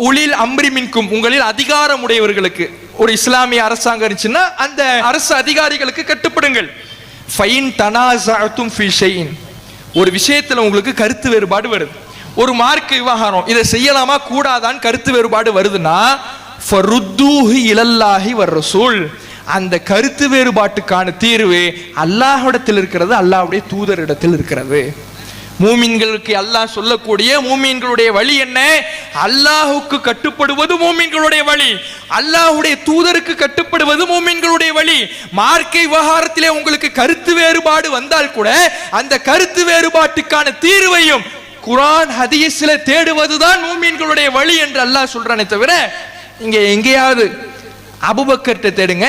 உலில் அம்ரி மின்கும், உங்களில் அதிகாரம் உடையவர்களுக்கு, ஒரு இஸ்லாமிய அரசாங்கம் இருந்துச்சுன்னா அந்த அரசு அதிகாரிகளுக்கு கட்டுப்படுங்கள். ஃபைன் தனாஸஅதும் ஃபீ ஷைஇன், ஒரு விஷயத்துல உங்களுக்கு கருத்து வேறுபாடு வருது, ஒரு மார்க்க விவகாரம், இதை செய்யலாமா கூடாதான்னு கருத்து வேறுபாடு வருதுன்னா ஃபருத்தூஹு இலல்லாஹி வர் ரசூல், அந்த கருத்து வேறுபாட்டுக்கான தீர்வு அல்லாஹ்விடத்தில் இருக்கிறது, அல்லாஹ்வுடைய தூதரிடத்தில் இருக்கிறது. மூமின்களுக்கு அல்லாஹ் சொல்லக்கூடிய மூமின்களுடைய வழி என்ன? அல்லாஹ்வுக்கு கட்டுப்படுவது மூமின்களுடைய வழி, அல்லாஹ்வுடைய தூதருக்கு கட்டுப்படுவது மூமின்களுடைய வழி. மார்க்க விவகாரத்திலே உங்களுக்கு கருத்து வேறுபாடு வந்தால் கூட அந்த கருத்து வேறுபாட்டுக்கான தீர்வையும் குர்ஆன் ஹதீஸ்ல தேடுவதுதான் மூமின்களுடைய வழி என்று அல்லாஹ் சொல்றானே தவிர இங்க எங்கேயாவது அபூபக்கர்ட்ட தேடுங்க,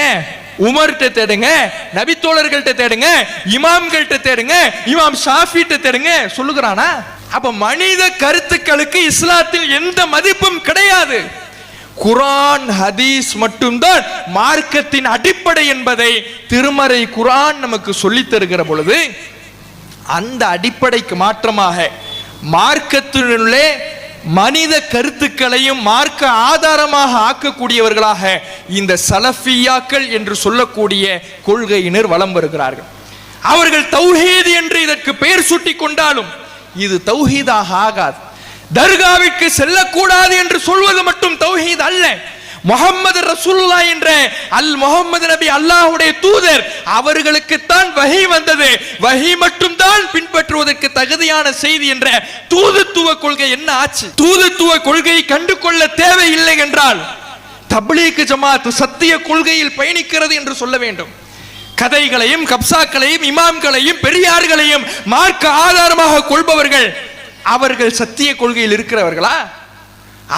உமர்கிட்ட தேடுங்க, நபித்தோழர்கள்ட்ட தேடுங்க, இமாம்கள்ட்ட தேடுங்க, இமாம் ஷாஃபிட்ட தேடுங்க சொல்லுகிறானா? அப்ப மனித கருத்துக்களுக்கு இஸ்லாத்தில் எந்த மதிப்பும் கிடையாது. குர்ஆன் ஹதீஸ் மட்டும்தான் மார்க்கத்தின் அடிப்படை என்பதை திருமறை குர்ஆன் நமக்கு சொல்லித் தருகிற பொழுது அந்த அடிப்படைக்கு மாற்றமாக மார்க்கத்தினுள்ளே மனித கருத்துக்களையும் மார்க்க ஆதாரமாக ஆக்கக்கூடியவர்களாக இந்த சலஃபியாக்கள் என்று சொல்லக்கூடிய கொள்கையினர் வலம் வருகிறார்கள். அவர்கள் தௌஹீத் என்று இதற்கு பெயர் சூட்டி கொண்டாலும் இது தௌஹீதாக ஆகாது. தர்காவிற்கு செல்லக்கூடாது என்று சொல்வது மட்டும் தௌஹீத் அல்ல. முஹம்மது ரசூலுல்லாஹ் என்ற முஹம்மது நபி அல்லாஹ்வுடைய தூதர், அவர்களுக்குத்தான் வஹி வந்தது, வஹி மட்டும் தான் பின்பற்றுவதற்கு தகுதியான செய்தி என்ற தூதுத்துவ கொள்கை என்ன ஆச்சு? தூதுத்துவ கொள்கையை கண்டு கொள்ள தேவையில்லை என்றால் தப்லீக் ஜமாத் சத்திய கொள்கையில் பயணிக்கிறது என்று சொல்ல வேண்டும். கதைகளையும் கப்சாக்களையும் இமாம்களையும் பெரியார்களையும் மார்க்க ஆதாரமாக கொள்பவர்கள் அவர்கள் சத்திய கொள்கையில் இருக்கிறவர்களா?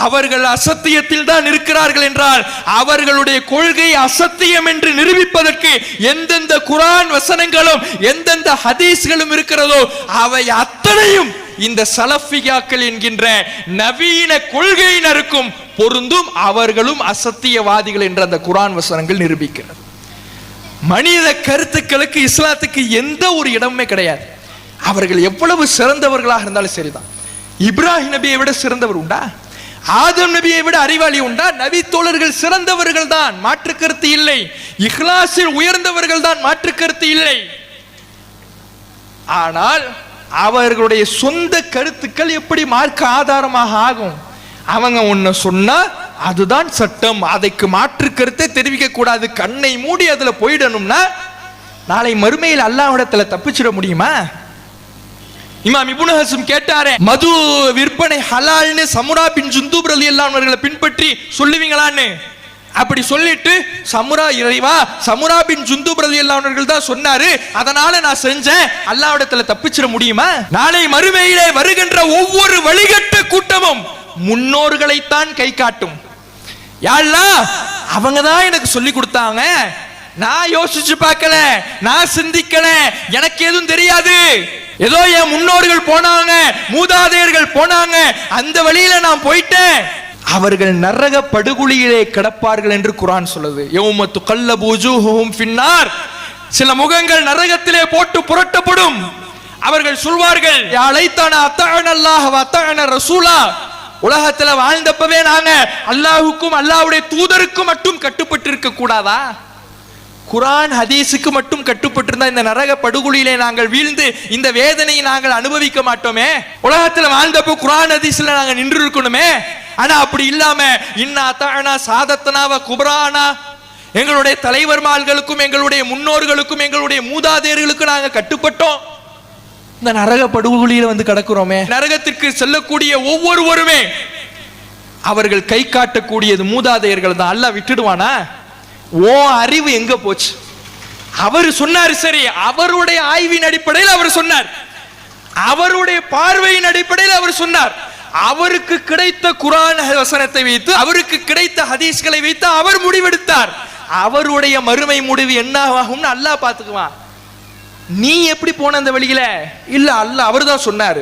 அவர்கள் அசத்தியத்தில் தான் இருக்கிறார்கள் என்றால் அவர்களுடைய கொள்கை அசத்தியம் என்று நிரூபிப்பதற்கு எந்தெந்த குர்ஆன் வசனங்களும் எந்தெந்த ஹதீஸ்களும் இருக்கிறதோ அவை அத்தனையும் இந்த சலஃபியாக்கள் என்கின்ற நவீன கொள்கையினருக்கும் பொருந்தும். அவர்களும் அசத்தியவாதிகள் என்ற அந்த குர்ஆன் வசனங்கள் நிரூபிக்கிறது. மனித கருத்துக்களுக்கு இஸ்லாத்துக்கு எந்த ஒரு இடமுமே கிடையாது. அவர்கள் எவ்வளவு சிறந்தவர்களாக இருந்தாலும் சரிதான். இப்ராஹிம் நபியை விட சிறந்தவர் உண்டா? ஆதம் நபியை விட அறிவாளி உண்டா? நபி தோழர்கள் சிறந்தவர்கள் தான், மாற்று கருத்து இல்லை. இஹ்லாஸில் உயர்ந்தவர்கள் தான், மாற்று கருத்து இல்லை. ஆனால் அவர்களுடைய சொந்த கருத்துக்கள் எப்படி மார்க்க ஆதாரமாக ஆகும்? அவங்க ஒன்னு சொன்னா அதுதான் சட்டம், அதற்கு மாற்று கருத்தை தெரிவிக்க கூடாது, கண்ணை மூடி அதுல போயிடணும்னா நாளை மறுமையில் அல்லாஹ்விடத்துல தப்பிச்சிட முடியுமா? இமாம் இப்னு ஹஸம் கேட்டாரே, மது விற்பனை ஹலால்னு சமுரா பின் ஜுந்தூப் ரலியல்லாஹு அன்ஹு அவர்களை பின்பற்றி சொல்லுவீங்களான்னு. அப்படி சொல்லிட்டு சமுரா இறைவா, சமுரா பின் ஜுந்தூப் ரலியல்லாஹு அன்ஹு அவர்கள் தான் சொன்னாரு, அதனால நான் செஞ்சேன், அல்லாஹ்விடத்துல தப்பிச்சிட முடியுமா? நாளை மறுமையிலே வருகின்ற ஒவ்வொரு வழிகட்ட கூட்டமும் முன்னோர்களைத்தான் கை காட்டும். யா அல்லாஹ், அவங்க தான் எனக்கு சொல்லி கொடுத்தாங்க, நான் யோசிச்சு பார்க்கல, நான் சிந்திக்கல, எனக்கு எதுவும் தெரியாது, ஏதோ என் முன்னோர்கள் போனாங்க, மூதாதையர்கள் போனாங்க, அந்த வழியில நான் போயிட்டேன். அவர்கள் நரக படுகுழியிலே கிடப்பார்கள் என்று குர்ஆன் சொல்லுது. யௌம துகல்லபு வஜூஹுஹும் ஃபின்னார், சில முகங்கள் நரகத்திலே போட்டு புரட்டப்படும். அவர்கள் சொல்வார்கள், யா லைத்தனா அத்தஅன அல்லாஹ் வ அத்தஅன ரசூலா, உலகத்துல வாழ்ந்தப்பவே நாங்க அல்லாஹ்வுக்கும் அல்லாஹ்வுடைய தூதருக்கும் மட்டும் கட்டுப்பட்டு இருக்க கூடாதா? குர்ஆன் ஹதீஸுக்கு மட்டும் கட்டுப்பட்டிருந்தா இந்த நரக படுகொலியிலே நாங்கள் வீழ்ந்து இந்த வேதனையை நாங்கள் அனுபவிக்க மாட்டோமே. உலகத்துல வாழ்ந்தப்போ குர்ஆன் ஹதீஸ்ல நாங்க நின்று இருக்கணுமே. ஆனா அப்படி இல்லாம இன்னா அத்தஅனா சாதத்தனா வ குப்ரானா, எங்களுடைய தலைவர்மார்களுக்கும் எங்களுடைய முன்னோர்களுக்கும் எங்களுடைய மூதாதையர்களுக்கும் நாங்க கட்டுப்பட்டோம், இந்த நரக படுகொலியில வந்து கிடக்கிறோமே. நரகத்திற்கு செல்லக்கூடிய ஒவ்வொருவருமே அவர்கள் கை காட்டக்கூடியது மூதாதையர்கள் தான். அல்லாஹ் விட்டுடுவானா? ஓ அறிவு எங்க போச்சு? அவர் சொன்னார் சரி, அவருடைய ஆய்வின் அடிப்படையில் அவர் சொன்னார், அவருடைய பார்வையின் அடிப்படையில் அவர் சொன்னார். அவருக்கு கிடைத்த குர்ஆன் வசனத்தை வைத்து, அவருக்கு கிடைத்த ஹதீஸ்களை வைத்து அவர் முடிவெடுத்தார். அவருடைய மறுமை முடிவு என்ன ஆகும்னு அல்லாஹ் பார்த்துக்குவான். நீ எப்படி போன அந்த வழியில? இல்ல, அல்லாஹ் அவர் தான் சொன்னாரு,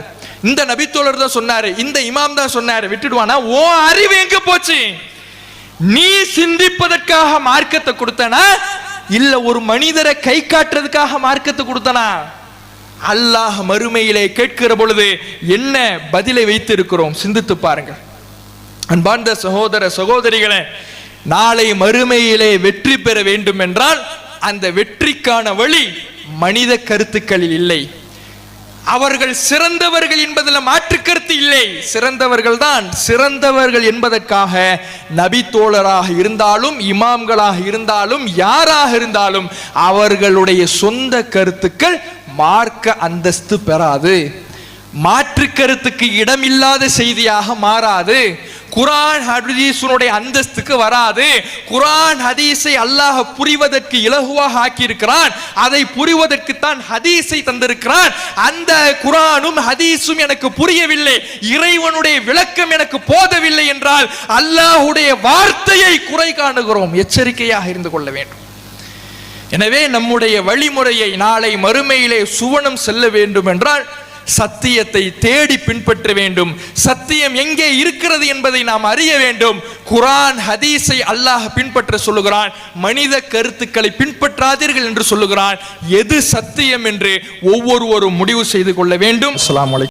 இந்த நபித்தோழர் தான் சொன்னாரு, இந்த இமாம் தான் சொன்னாரு, விட்டுடுவானா? ஓ அறிவு எங்க போச்சு? நீ சிந்திப்பதற்காக மார்க்கத்தை கொடுத்தனா, இல்ல ஒரு மனிதரை கை காட்டுறதுக்காக மார்க்கத்தை கொடுத்தனா? அல்லாஹ் மறுமையிலே கேட்கிற பொழுது என்ன பதிலை வைத்து இருக்கிறோம்? சிந்தித்து பாருங்கள். அன்பார்ந்த சகோதர சகோதரிகளே, நாளை மறுமையிலே வெற்றி பெற வேண்டும் என்றால் அந்த வெற்றிக்கான வழி மனித கருத்துக்களில் இல்லை. அவர்கள் சிறந்தவர்கள் என்பதில் மாற்று கருத்து இல்லை. சிறந்தவர்கள் தான். சிறந்தவர்கள் என்பதற்காக நபி தோழராக இருந்தாலும் இமாம்களாக இருந்தாலும் யாராக இருந்தாலும் அவர்களுடைய சொந்த கருத்துக்கள் மார்க்க அந்தஸ்து பெறாது. மாற்று கருத்துக்கு இடமில்லாத செய்தியாக மாறாது. குர்ஆன் ஹதீஸுடைய அந்தஸ்துக்கு வராது. குர்ஆன் ஹதீஸை அல்லாஹ் புரிவதற்கு இலகுவாக ஆக்கி இருக்கிறான். அதை புரிவதற்கு தான் ஹதீஸை தந்திருக்கிறான். அந்த குர்ஆனும் ஹதீஸும் எனக்கு புரியவில்லை, இறைவனுடைய விளக்கம் எனக்கு போதவில்லை என்றால் அல்லாஹ்வுடைய வார்த்தையை குறை காணுகிறோம். எச்சரிக்கையாக இருந்து கொள்ள வேண்டும். எனவே நம்முடைய வழிமுறையை நாளை மறுமையிலே சுவனம் செல்ல வேண்டும் என்றால் சத்தியத்தை தேடி பின்பற்ற வேண்டும். சத்தியம் எங்கே இருக்கிறது என்பதை நாம் அறிய வேண்டும். குர்ஆன் ஹதீஸை அல்லாஹ் பின்பற்ற சொல்லுகிறான், மனித கருத்துக்களை பின்பற்றாதீர்கள் என்று சொல்லுகிறான். எது சத்தியம் என்று ஒவ்வொருவரும் முடிவு செய்து கொள்ள வேண்டும். அஸ்ஸலாமு அலைக்கும்.